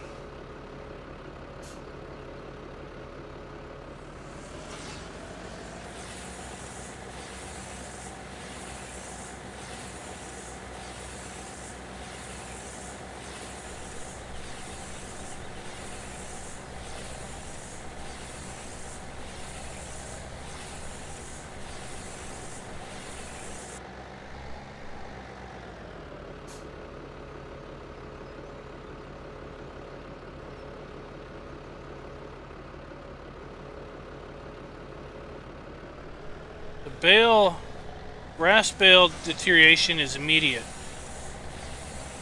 Grass bale deterioration is immediate.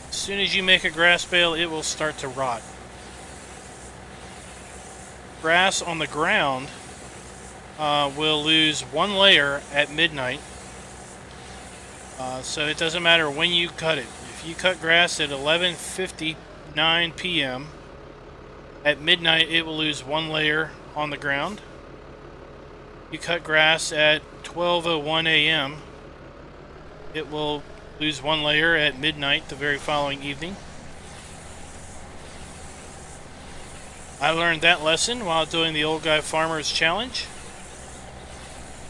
As soon as you make a grass bale, it will start to rot. Grass on the ground will lose one layer at midnight. So it doesn't matter when you cut it. If you cut grass at 11:59 p.m., at midnight it will lose one layer on the ground. You cut grass at 12:01 a.m., it will lose one layer at midnight the very following evening. I learned that lesson while doing the Old Guy Farmers Challenge,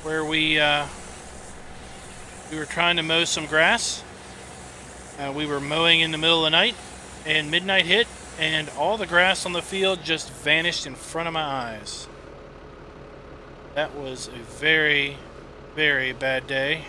where we were trying to mow some grass. We were mowing in the middle of the night, and midnight hit, and all the grass on the field just vanished in front of my eyes. That was a very, very bad day.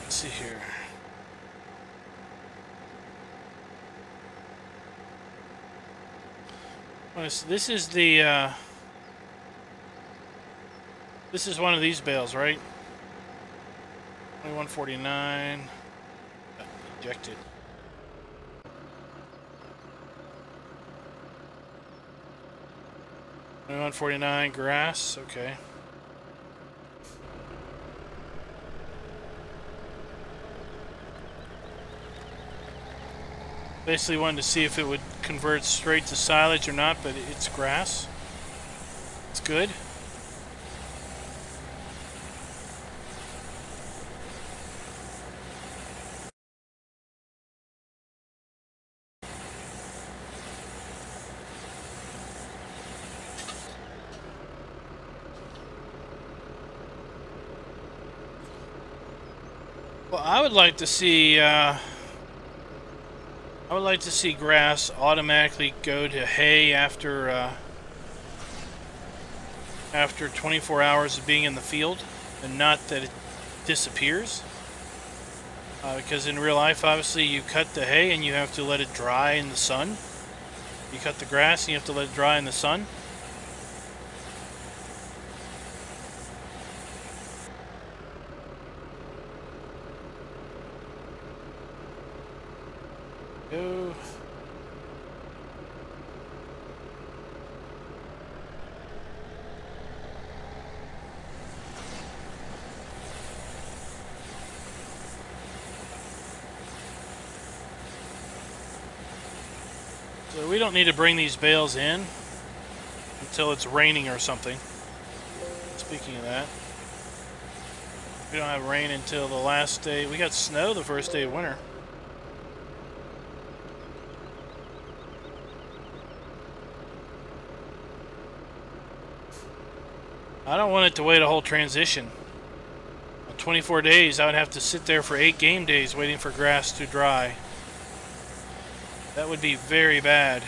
See here. This is the this is one of these bales, right? 2149 ejected. $21.49 grass, okay. Basically wanted to see if it would convert straight to silage or not, but it's grass. It's good. Well, I would like to see grass automatically go to hay after 24 hours of being in the field, and not that it disappears. Because in real life, obviously, you cut the hay and you have to let it dry in the sun. You cut the grass and you have to let it dry in the sun. Go. So we don't need to bring these bales in until it's raining or something. Speaking of that, we don't have rain until the last day. We got snow the first day of winter. I don't want it to wait a whole transition. On 24 days, I would have to sit there for 8 game days waiting for grass to dry. That would be very bad.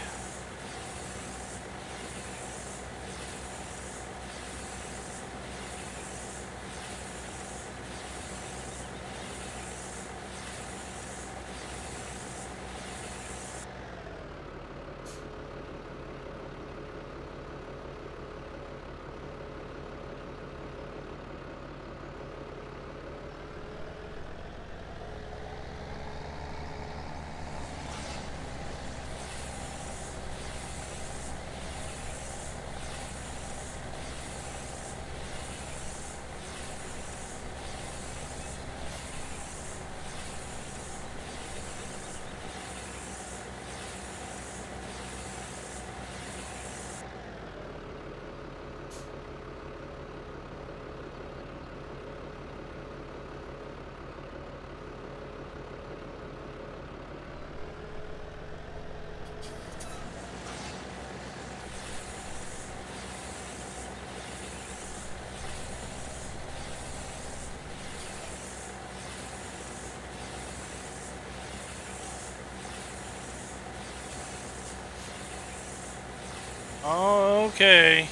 Okay.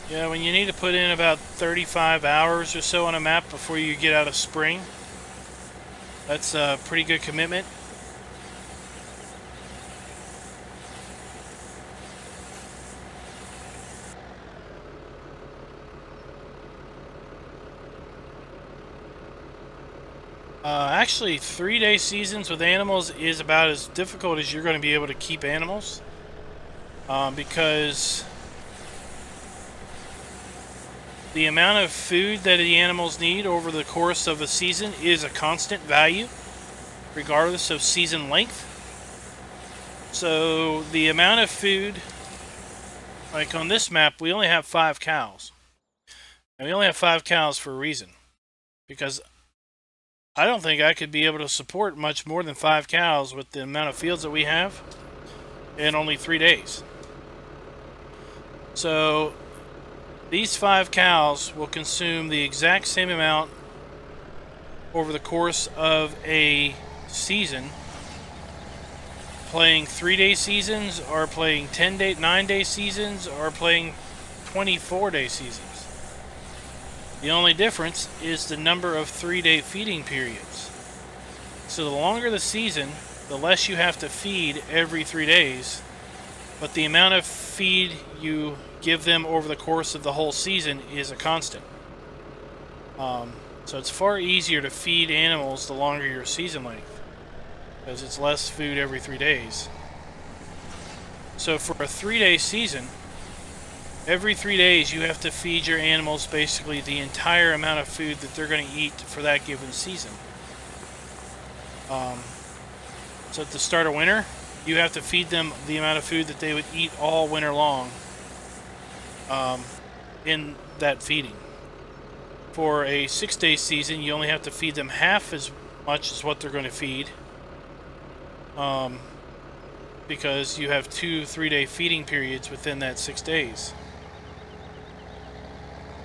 Yeah, when you need to put in about 35 hours or so on a map before you get out of spring, that's a pretty good commitment. Actually, 3-day seasons with animals is about as difficult as you're going to be able to keep animals. Because the amount of food that the animals need over the course of a season is a constant value, regardless of season length. So the amount of food, like on this map, we only have 5 cows. And we only have 5 cows for a reason. Because I don't think I could be able to support much more than 5 cows with the amount of fields that we have in only 3 days. So these 5 cows will consume the exact same amount over the course of a season, playing 3-day seasons or playing 9-day seasons or playing 24-day seasons. The only difference is the number of 3-day feeding periods. So the longer the season, the less you have to feed every 3 days, but the amount of feed you give them over the course of the whole season is a constant. So it's far easier to feed animals the longer your season length, because it's less food every 3 days. So for a 3-day season, every 3 days you have to feed your animals basically the entire amount of food that they're going to eat for that given season. So at the start of winter, you have to feed them the amount of food that they would eat all winter long in that feeding. For a 6-day season, you only have to feed them half as much as what they're going to feed, because you have 2 3-day feeding periods within that 6 days.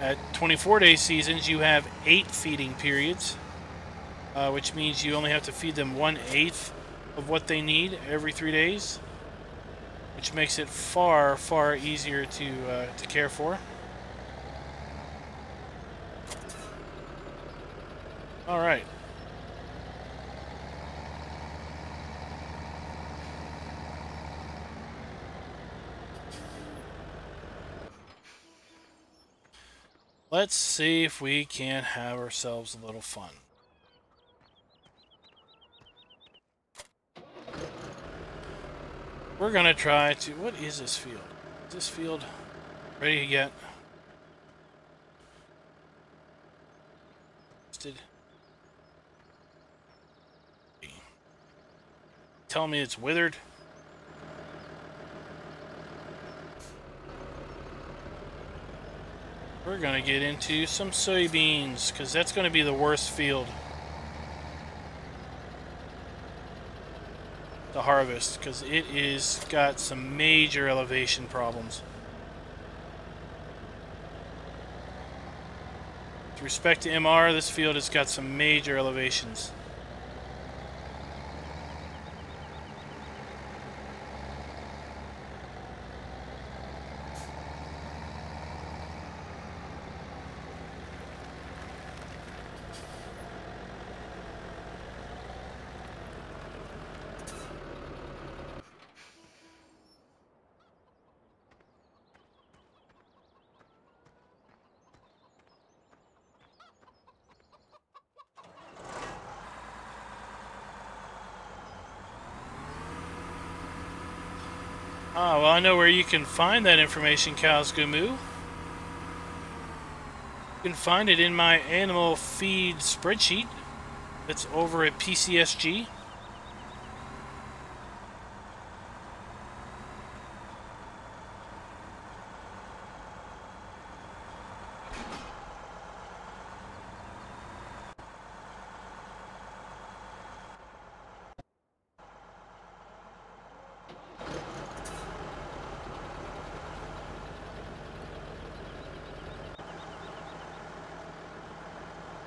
At 24-day seasons, you have 8 feeding periods, which means you only have to feed them 1/8 of what they need every 3 days, which makes it far, far easier to care for. All right. Let's see if we can have ourselves a little fun. We're gonna try to... What is this field? Is this field ready yet? Tell me it's withered. We're gonna get into some soybeans, because that's gonna be the worst field to harvest, because it is got some major elevation problems. With respect to MR, this field has got some major elevations. Ah, well, I know where you can find that information, Cows Go Moo. You can find it in my animal feed spreadsheet that's over at PCSG.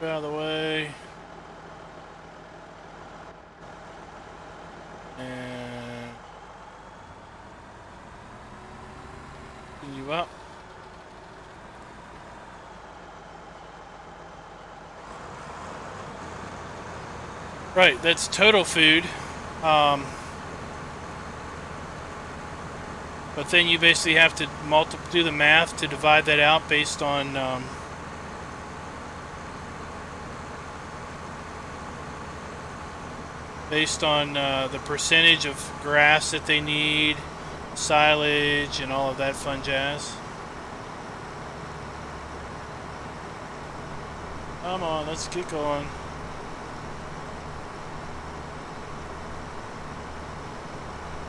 Out of the way. And continue up. Right, that's total food. But then you basically have to do the math to divide that out based on the percentage of grass that they need, silage, and all of that fun jazz. Come on, let's get going.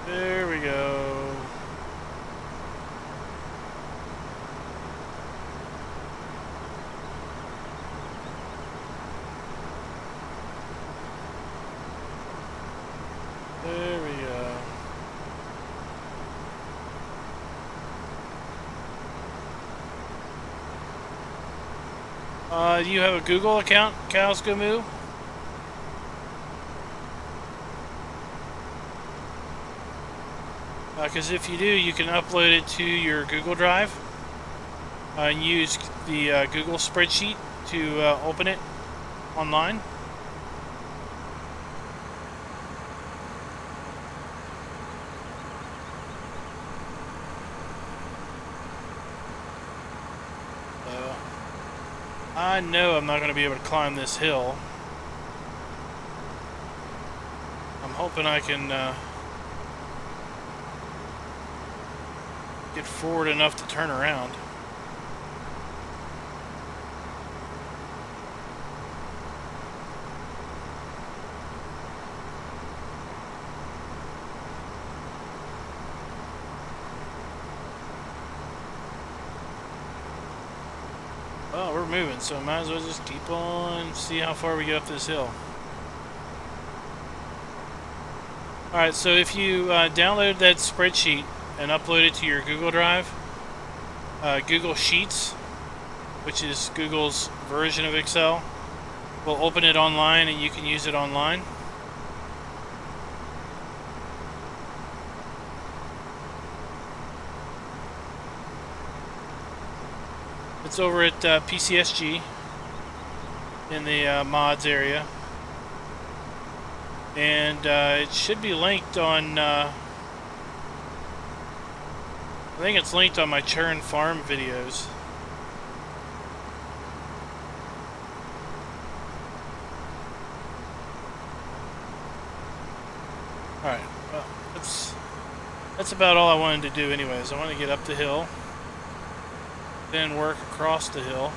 There we go. There we go. Do you have a Google account, Cows Go Moo? Because if you do, you can upload it to your Google Drive and use the Google spreadsheet to open it online. I know I'm not going to be able to climb this hill. I'm hoping I can get forward enough to turn around. Well, we're moving, so might as well just keep on, see how far we get up this hill. Alright, so if you download that spreadsheet and upload it to your Google Drive, Google Sheets, which is Google's version of Excel, will open it online and you can use it online. It's over at PCSG in the mods area. And it should be linked on, I think it's linked on my Churn Farm videos. Alright, well, that's about all I wanted to do anyways. I want to get up the hill, then work across the hill.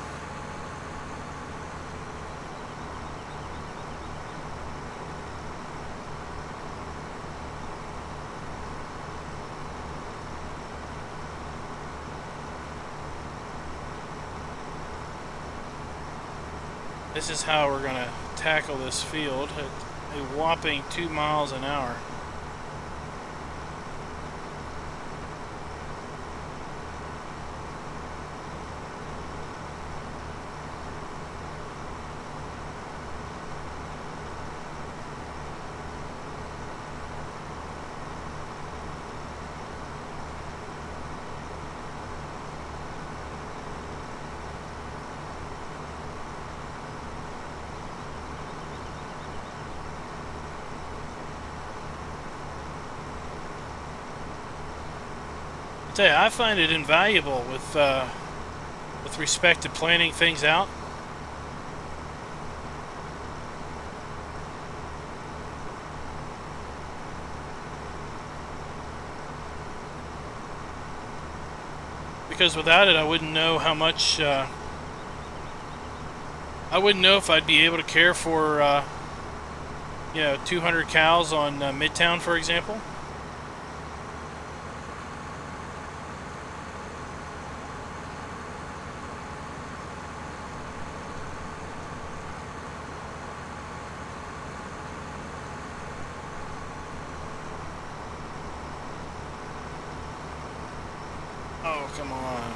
This is how we're going to tackle this field at a whopping 2 miles an hour. I find it invaluable with respect to planning things out. Because without it, I wouldn't know how much. I wouldn't know if I'd be able to care for, 200 cows on Midtown, for example. Oh, come on.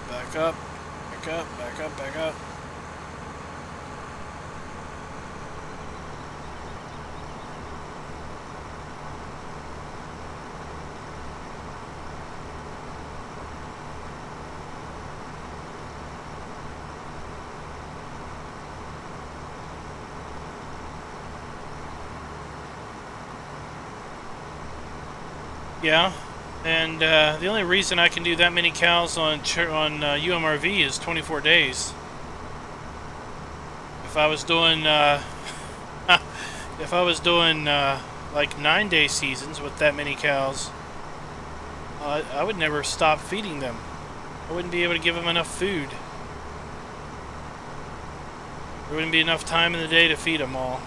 Back up, back up, back up, back up. Yeah, and the only reason I can do that many cows on UMRV is 24 days. If I was doing like 9-day seasons with that many cows, I would never stop feeding them. I wouldn't be able to give them enough food. There wouldn't be enough time in the day to feed them all.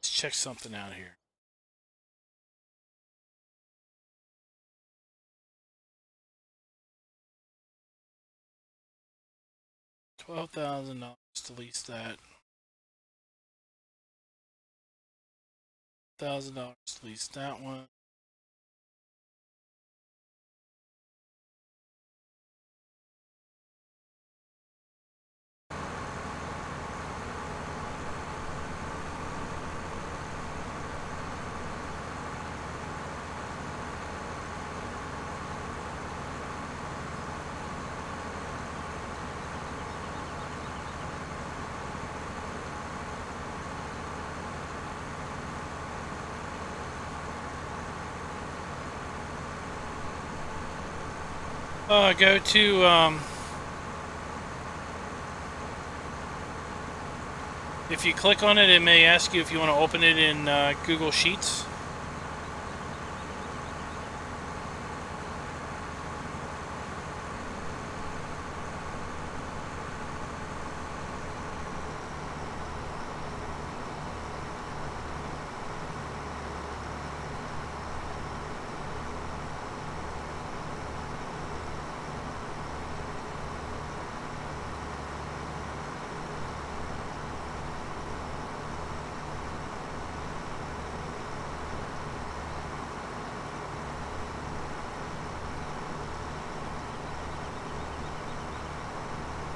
Check something out here. $12,000 to lease that. $5,000. Lease that one. Go to, if you click on it, it may ask you if you want to open it in Google Sheets.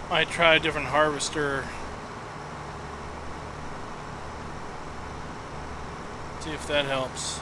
I try a different harvester. See if that helps.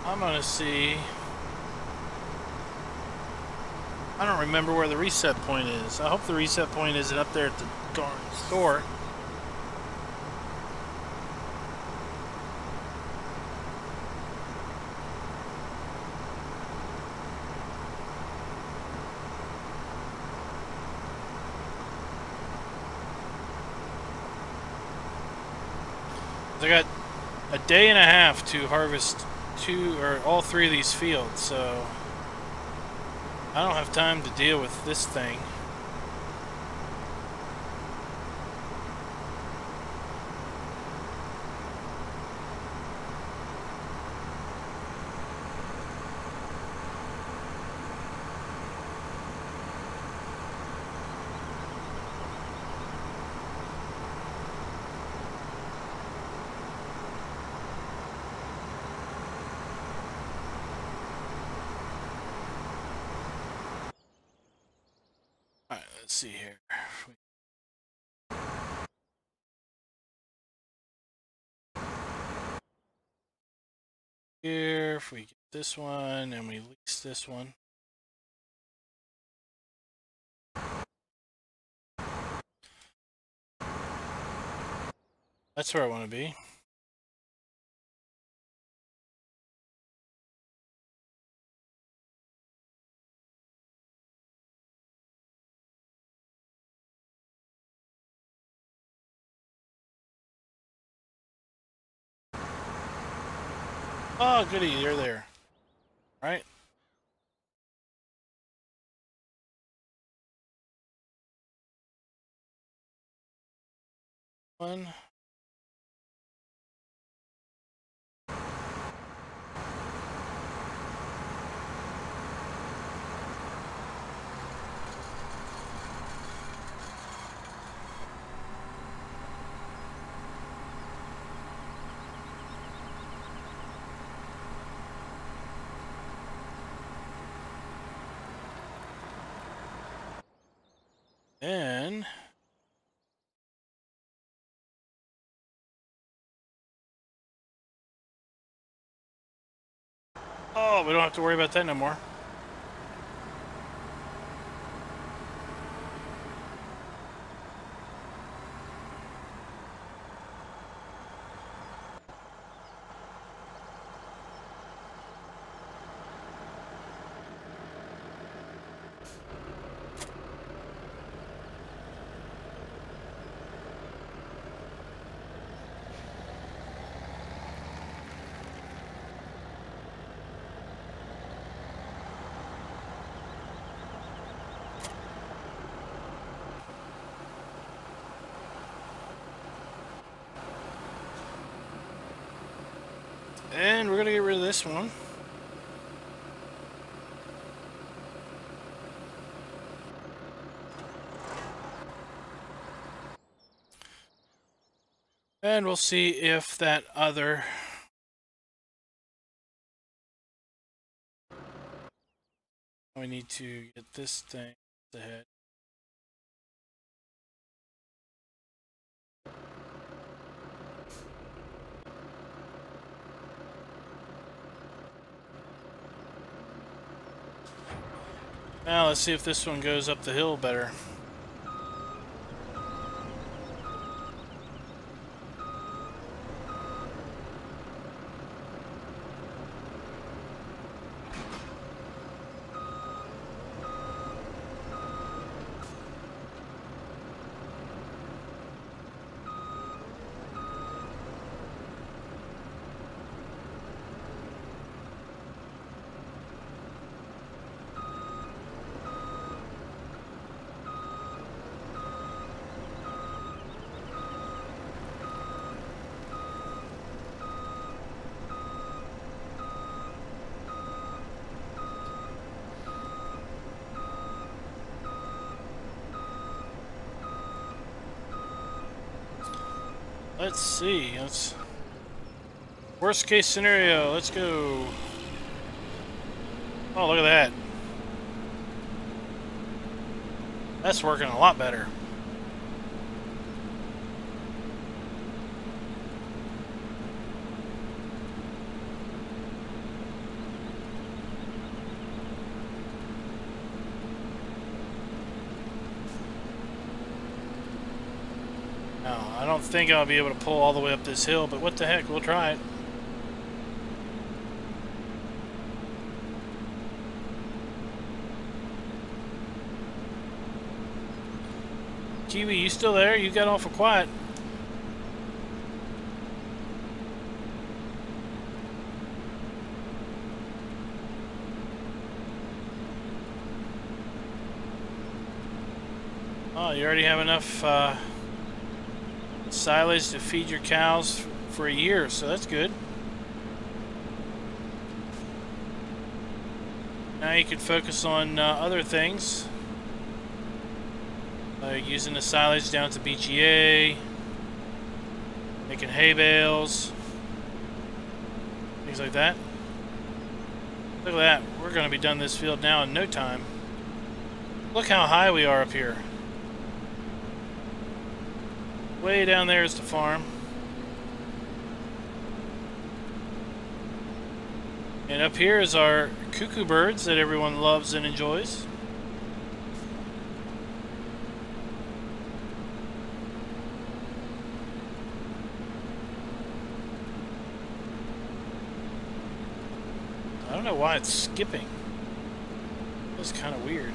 I'm gonna see. I don't remember where the reset point is. I hope the reset point isn't up there at the darn store. I got a day and a half to harvest all three of these fields, so I don't have time to deal with this thing. Alright, let's see here. Here, if we get this one and we lease this one. That's where I want to be. Oh, goody, you're there. Right? One. And Oh, we don't have to worry about that no more. And we're going to get rid of this one. And we'll see if that other... We need to get this thing ahead. Now let's see if this one goes up the hill better. Let's see. Worst case scenario. Let's go. Oh, look at that. That's working a lot better. I don't think I'll be able to pull all the way up this hill, but what the heck, we'll try it. Kiwi, you still there? You got awful quiet. Oh, you already have enough silage to feed your cows for a year, so that's good. Now you can focus on other things, like using the silage down to BGA, making hay bales, things like that. Look at that, we're going to be done this field now in no time. Look how high we are up here. Way down there is the farm. And up here is our cuckoo birds that everyone loves and enjoys. I don't know why it's skipping. It's kind of weird.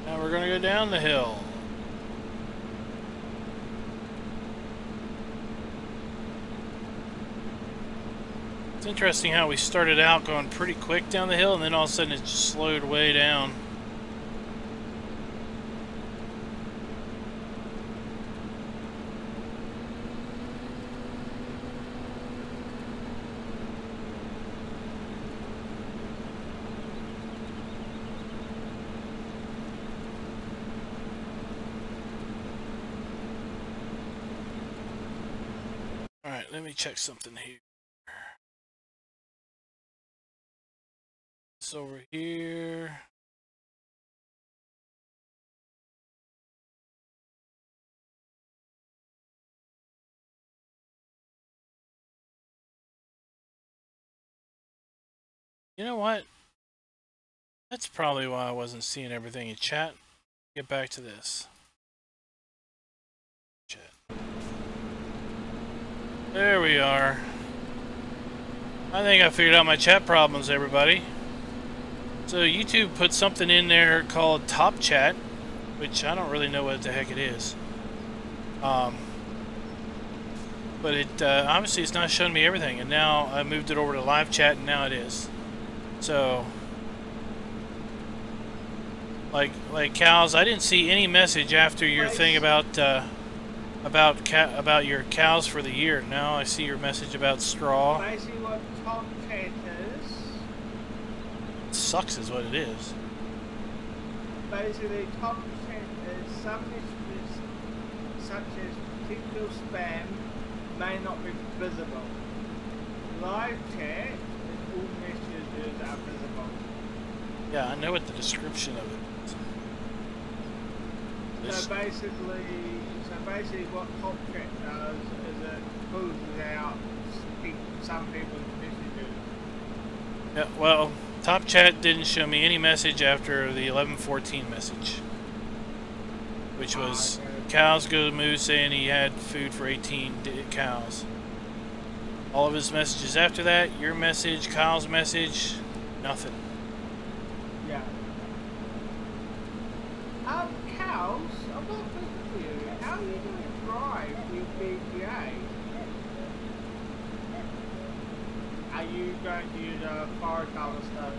Now we're going to go down the hill. It's interesting how we started out going pretty quick down the hill, and then all of a sudden it just slowed way down. Alright, let me check something here. It's over here. You know what? That's probably why I wasn't seeing everything in chat. Get back to this. Chat. There we are. I think I figured out my chat problems, everybody. So YouTube put something in there called Top Chat, which I don't really know what the heck it is. But it obviously it's not showing me everything, and now I moved it over to live chat, and now it is. So, like cows, I didn't see any message after your thing about your cows for the year. Now I see your message about straw. Basically, what Top Chat is. It sucks, is what it is. Basically, Top Chat is some messages, such as potential spam, may not be visible. Live chat is all messages are visible. Yeah, I know what the description of it is. So basically what Top Chat does is it pulls out some people's messages. Yeah, well, Top Chat didn't show me any message after the 11:14 message, which was cows go to Moose saying he had food for 18 cows. All of his messages after that, your message, Kyle's message, nothing. Yeah. Cows, I've got a question for you. How are you going to drive with BGA? Are you going to use a fire color stuff?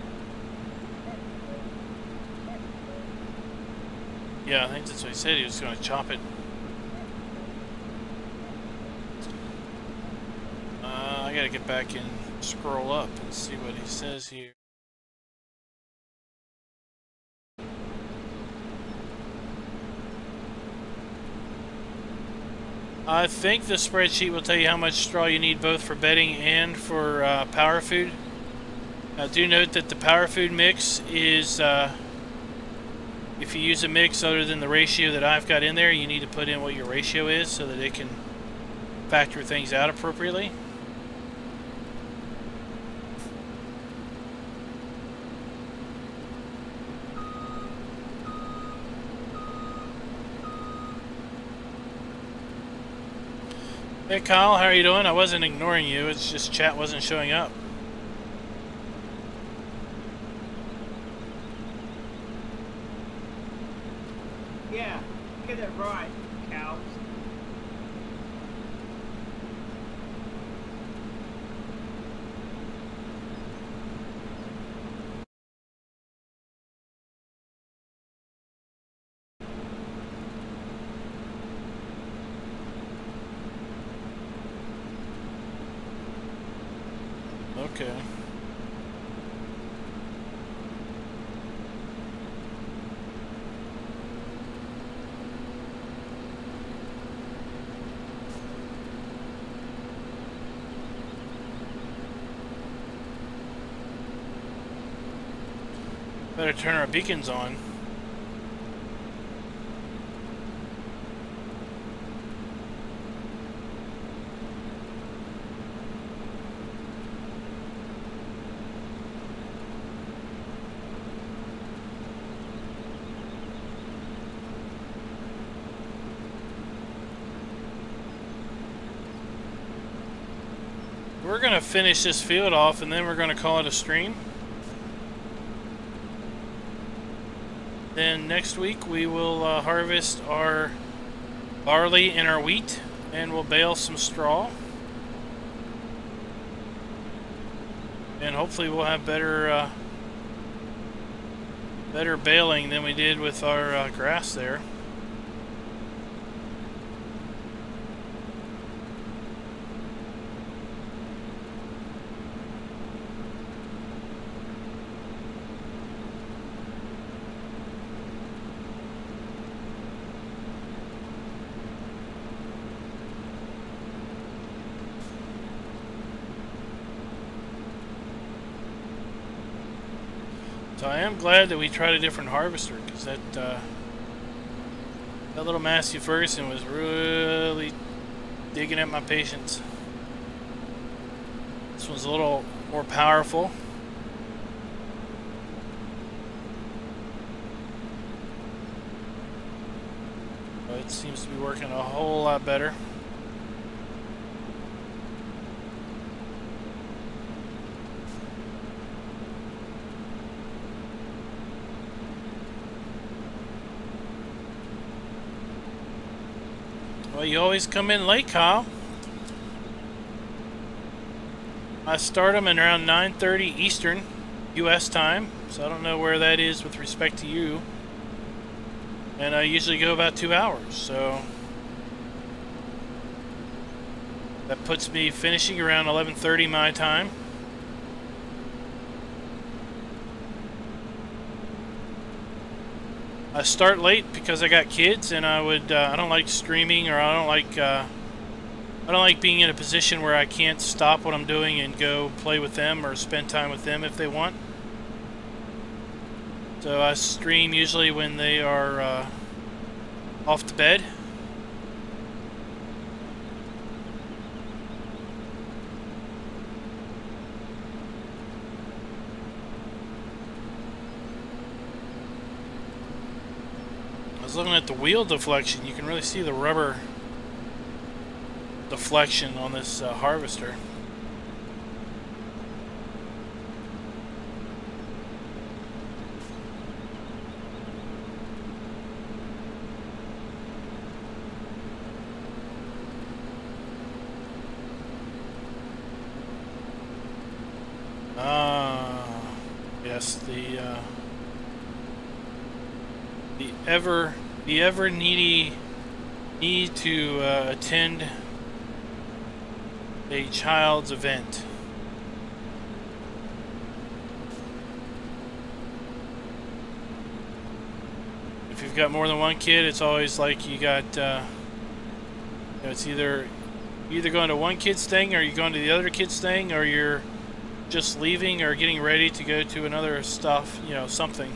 Yeah, I think that's what he said. He was going to chop it. I gotta get back and scroll up and see what he says here. I think the spreadsheet will tell you how much straw you need both for bedding and for power food. Do note that the power food mix is, if you use a mix other than the ratio that I've got in there, you need to put in what your ratio is so that it can factor things out appropriately. Hey Kyle, how are you doing? I wasn't ignoring you, it's just chat wasn't showing up. Yeah, get it right, cows. Okay. Better turn our beacons on. We're going to finish this field off and then we're going to call it a stream. Then next week we will harvest our barley and our wheat and we'll bale some straw. and hopefully we'll have better better baling than we did with our grass there. So I am glad that we tried a different harvester, because that little Massey Ferguson was really digging at my patience. This one's a little more powerful. But it seems to be working a whole lot better. Well, you always come in late, Kyle. I start them at around 9:30 Eastern U.S. time, so I don't know where that is with respect to you. And I usually go about 2 hours, so that puts me finishing around 11:30 my time. I start late because I got kids, and I don't like streaming, or I don't like being in a position where I can't stop what I'm doing and go play with them or spend time with them if they want. So I stream usually when they are off to bed. I was looking at the wheel deflection. You can really see the rubber deflection on this harvester. Yes, the ever needy need to attend a child's event. If you've got more than one kid, it's always like you got, it's either going to one kid's thing, or you're going to the other kid's thing, or you're just leaving or getting ready to go to another stuff, something.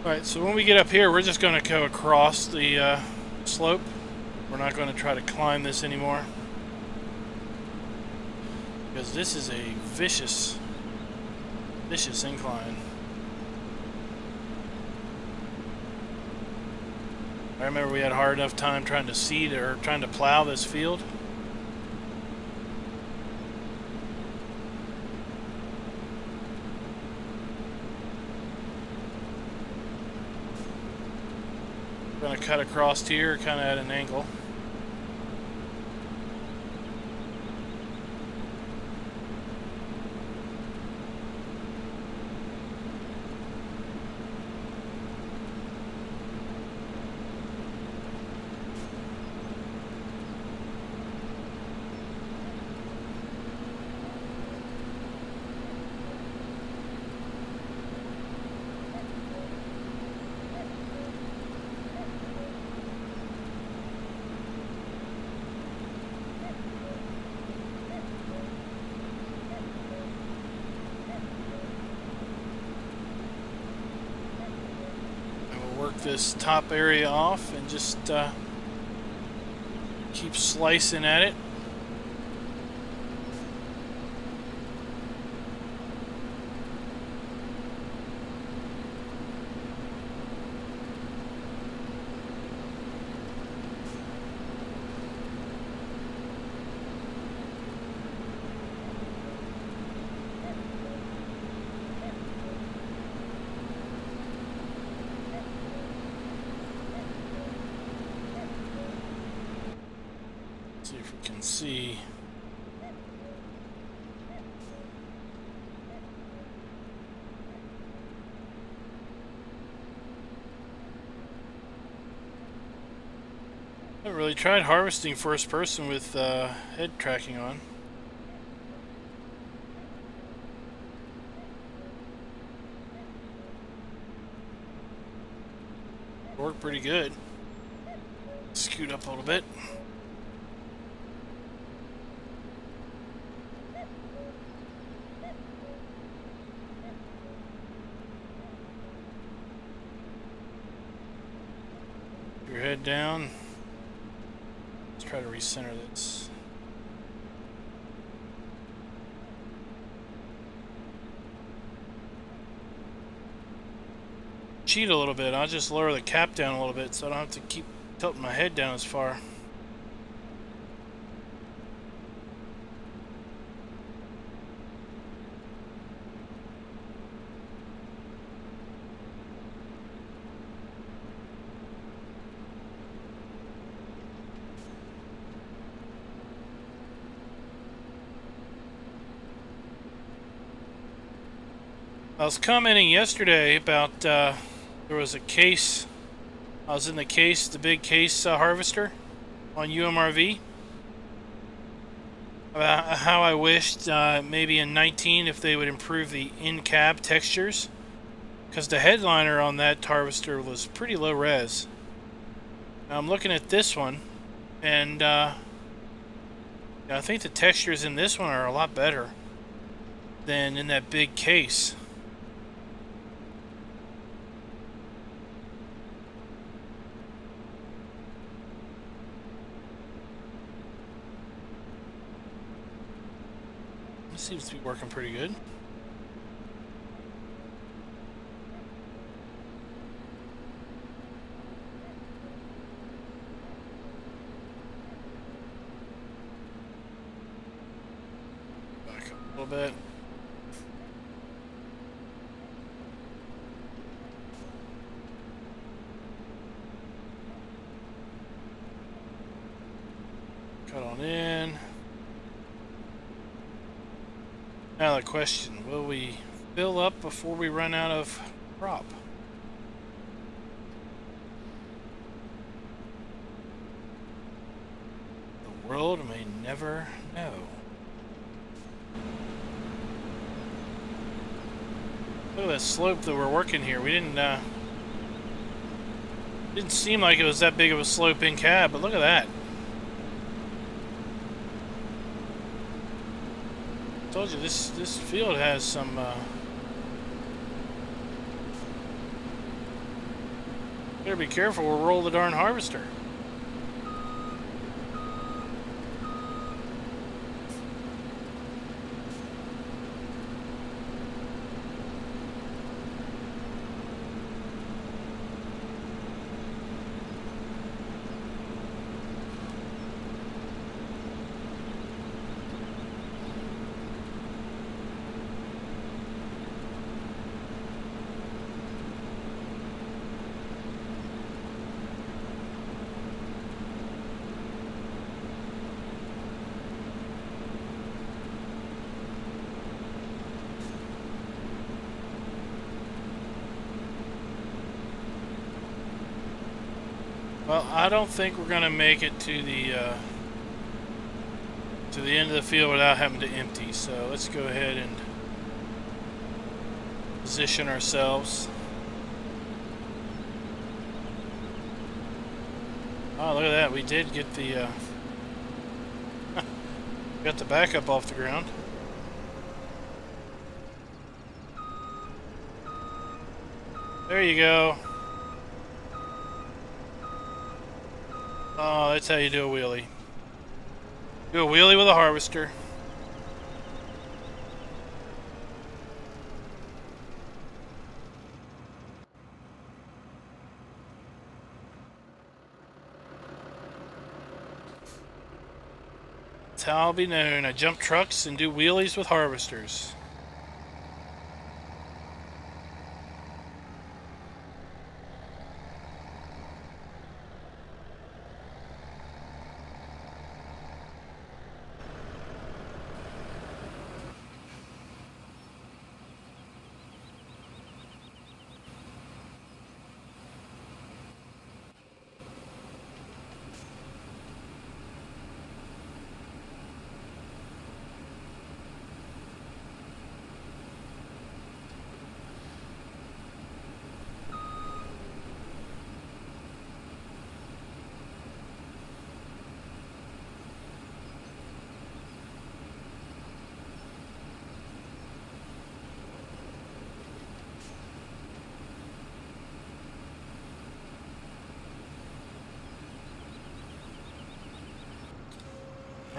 Alright, so when we get up here, we're just going to go across the slope. We're not going to try to climb this anymore, because this is a vicious incline. I remember we had a hard enough time trying to seed or trying to plow this field. We're going to cut across here, kind of at an angle. This top area off and just keep slicing at it. if we can see. I haven't really tried harvesting first person with head tracking on. Worked pretty good. Scoot up a little bit. Your head down. Let's try to recenter this. Cheat a little bit. I'll just lower the cap down a little bit so I don't have to keep tilting my head down as far. I was commenting yesterday about there was a case. I was in the case, the big case harvester on UMRV. About how I wished maybe in 19 if they would improve the in-cab textures, because the headliner on that harvester was pretty low res. Now I'm looking at this one, and I think the textures in this one are a lot better than in that big case. Seems to be working pretty good. Back up a little bit. Cut on in. Now the question, will we fill up before we run out of crop? The world may never know. Look at that slope that we're working here. We didn't seem like it was that big of a slope in cab, but look at that. I told you this field has some better be careful, we'll roll the darn harvester. Well, I don't think we're gonna make it to the end of the field without having to empty. So let's go ahead and position ourselves. Oh, look at that! We did get the got the backup off the ground. There you go. Oh, that's how you do a wheelie. Do a wheelie with a harvester. That's how I'll be known. I jump trucks and do wheelies with harvesters.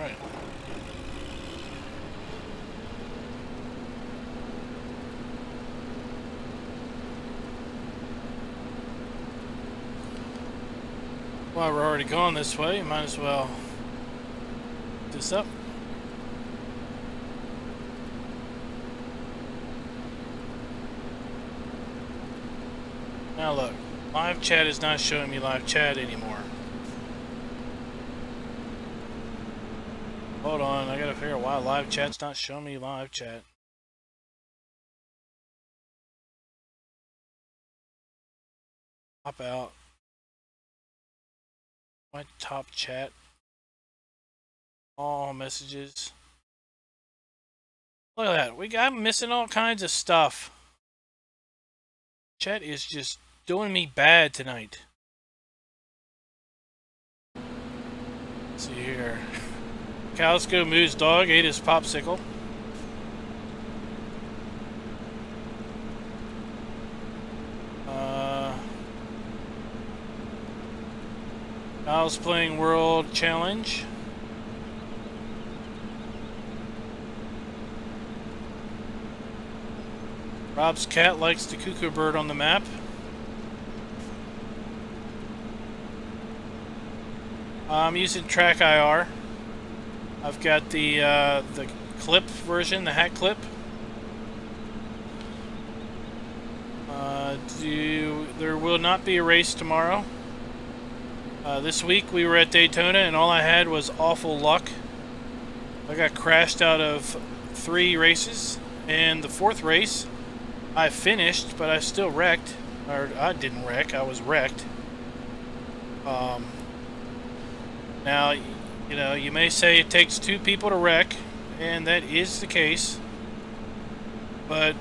Alright. While we're already going this way, might as well do this up. Now look, live chat is not showing me live chat anymore. Hold on, I gotta figure out why live chat's not showing me live chat. Pop out. My top chat. All messages. Look at that. I'm missing all kinds of stuff. Chat is just doing me bad tonight. Let's see here. Calico Moo's dog ate his popsicle. Kyle's playing World Challenge. Rob's cat likes the cuckoo bird on the map. I'm using Track IR. I've got the clip version, the hat clip. There will not be a race tomorrow. This week we were at Daytona and all I had was awful luck. I got crashed out of 3 races, and the 4th race I finished, but I still wrecked. Or I didn't wreck, I was wrecked. Now, you know, you may say it takes 2 people to wreck, and that is the case. But,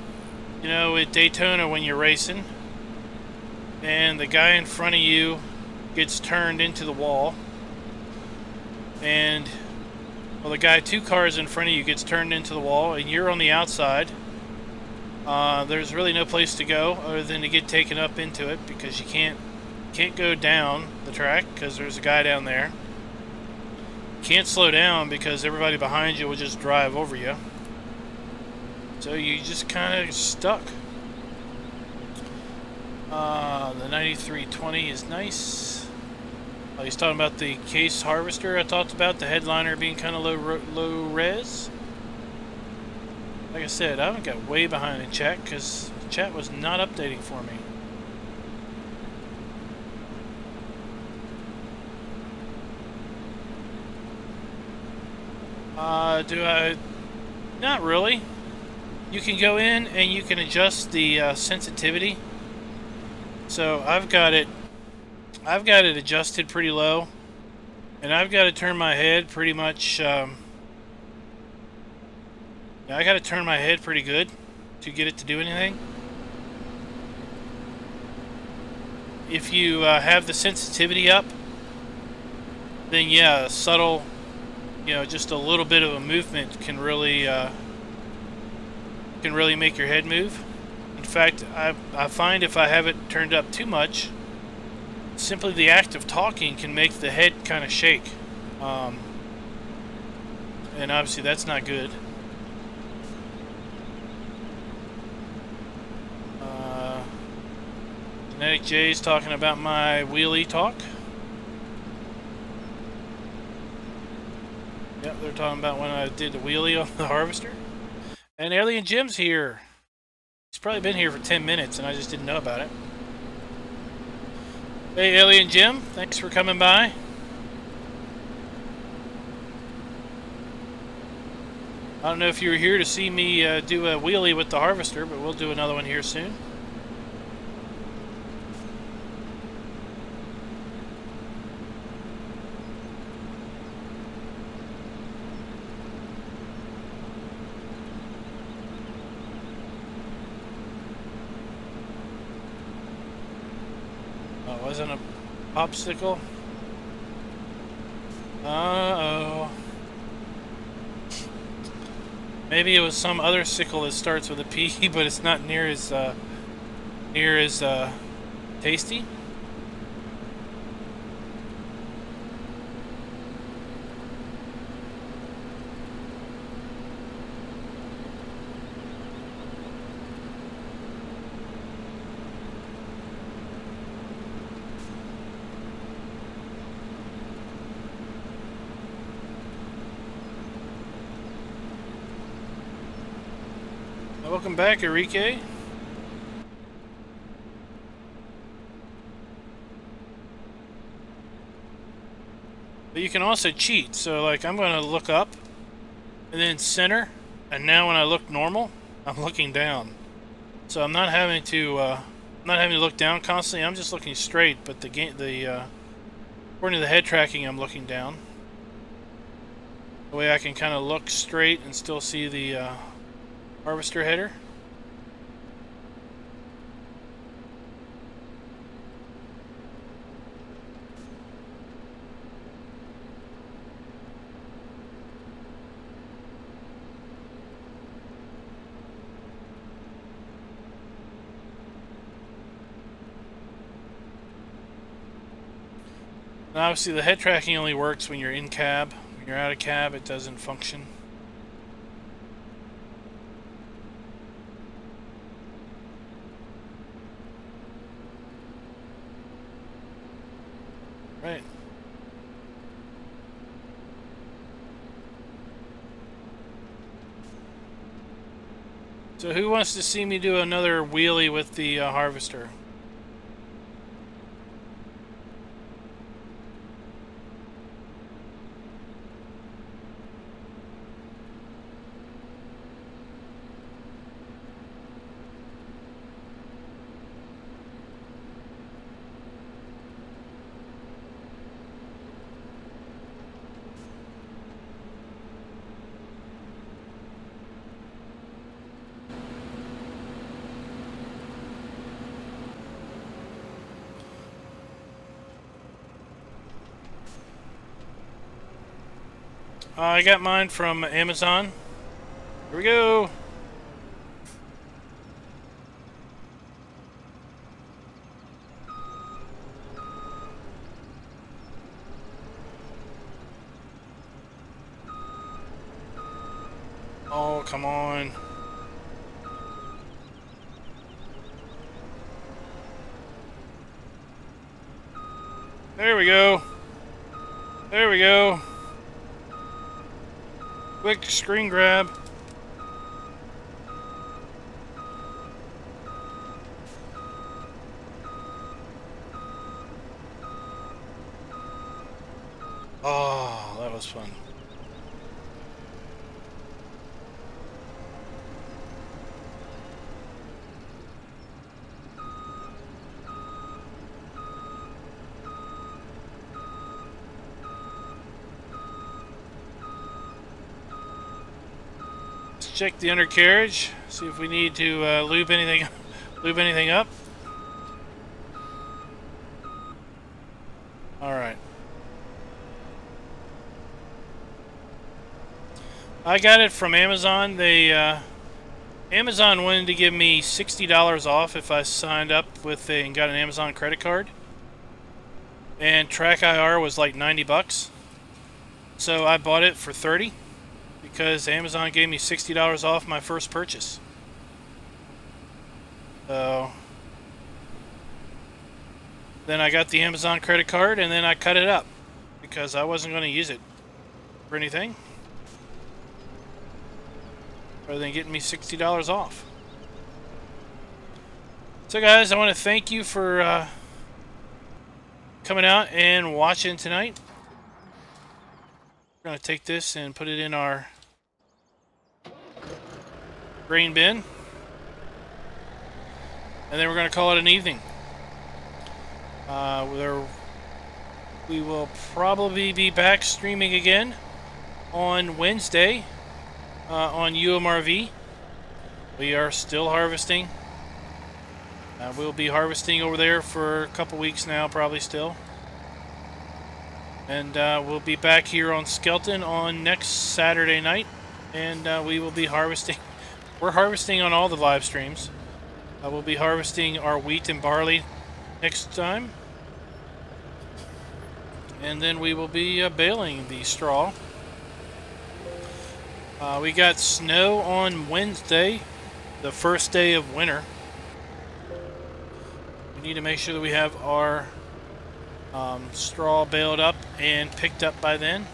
you know, at Daytona when you're racing, and the guy in front of you gets turned into the wall, and, well, the guy 2 cars in front of you gets turned into the wall, and you're on the outside, there's really no place to go other than to get taken up into it, because you can't go down the track because there's a guy down there. Can't slow down because everybody behind you will just drive over you. So you just kind of stuck. The 9320 is nice. He's talking about the case harvester I talked about, the headliner being kind of low res. Like I said, I got way behind in chat because chat was not updating for me. Not really. You can go in and you can adjust the sensitivity. So I've got it adjusted pretty low, and I've got to turn my head pretty much. I got to turn my head pretty good to get it to do anything. If you have the sensitivity up, then yeah, subtle. You know, just a little bit of a movement can really make your head move. In fact, I find if I have it turned up too much, simply the act of talking can make the head kind of shake, and obviously that's not good. Genetic J's talking about my wheelie talk. Yep, they're talking about when I did the wheelie on the harvester. And Alien Jim's here. He's probably been here for 10 minutes and I just didn't know about it. Hey Alien Jim, thanks for coming by. I don't know if you were here to see me do a wheelie with the harvester, but we'll do another one here soon. Wasn't a popsicle? Uh-oh. Maybe it was some other sickle that starts with a P, but it's not near as tasty. Welcome back, Enrique. But you can also cheat. So like I'm going to look up and then center, and now when I look normal, I'm looking down. So I'm not having to look down constantly. I'm just looking straight, but according to the head tracking, I'm looking down. The way I can kind of look straight and still see the harvester header. And obviously the head tracking only works when you're in cab. When you're out of cab, it doesn't function. Right. So who wants to see me do another wheelie with the harvester? I got mine from Amazon. Here we go. Oh, come on. There we go. There we go. Quick screen grab. Oh, that was fun. Check the undercarriage, see if we need to lube anything up. All right. I got it from Amazon. Amazon wanted to give me $60 off if I signed up with and got an Amazon credit card. And Track IR was like 90 bucks. So I bought it for 30. Because Amazon gave me $60 off my first purchase. So then I got the Amazon credit card and then I cut it up because I wasn't going to use it for anything other than getting me $60 off. So guys, I want to thank you for coming out and watching tonight. We're going to take this and put it in our grain bin, and then we're going to call it an evening. We will probably be back streaming again on Wednesday on UMRV. We are still harvesting. We'll be harvesting over there for a couple weeks now, probably still. And we'll be back here on Skelton on next Saturday night, and we will be harvesting. We're harvesting on all the live streams. We'll be harvesting our wheat and barley next time. And then we will be baling the straw. We got snow on Wednesday, the first day of winter. We need to make sure that we have our straw baled up and picked up by then.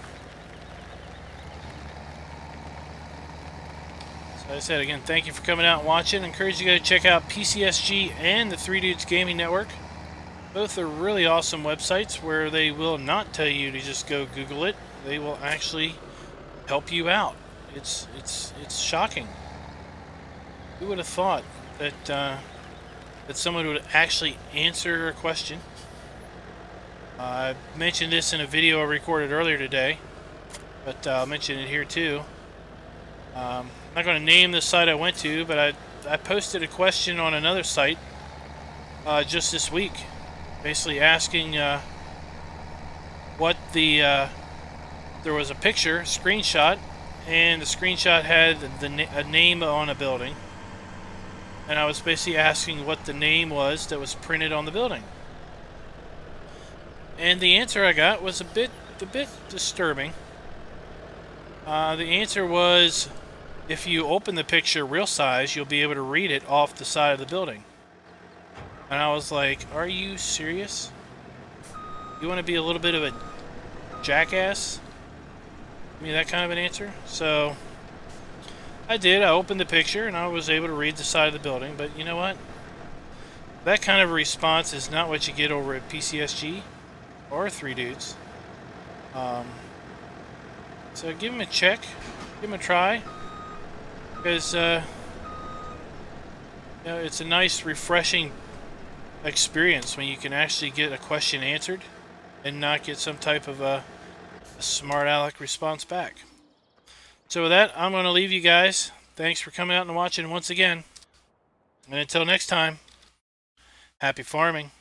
So As I said, again, thank you for coming out and watching. I encourage you to go check out PCSG and the 3 Dudes Gaming Network. Both are really awesome websites where they will not tell you to just go Google it. They will actually help you out. It's shocking. Who would have thought that that someone would actually answer a question? I mentioned this in a video I recorded earlier today, but I'll mention it here too. I'm not going to name the site I went to, but I posted a question on another site just this week, basically asking what there was a picture, screenshot, and the screenshot had a name on a building, and I was basically asking what the name was that was printed on the building. And the answer I got was a bit disturbing. The answer was, if you open the picture real size, you'll be able to read it off the side of the building. And I was like, are you serious? You want to be a little bit of a jackass? Give me that kind of an answer? So I did. I opened the picture and I was able to read the side of the building. But you know what? That kind of a response is not what you get over at PCSG or 3 Dudes. So give them a check, give them a try, because you know, it's a nice, refreshing experience when you can actually get a question answered and not get some type of a smart aleck response back. So with that, I'm going to leave you guys. Thanks for coming out and watching once again, and until next time, happy farming.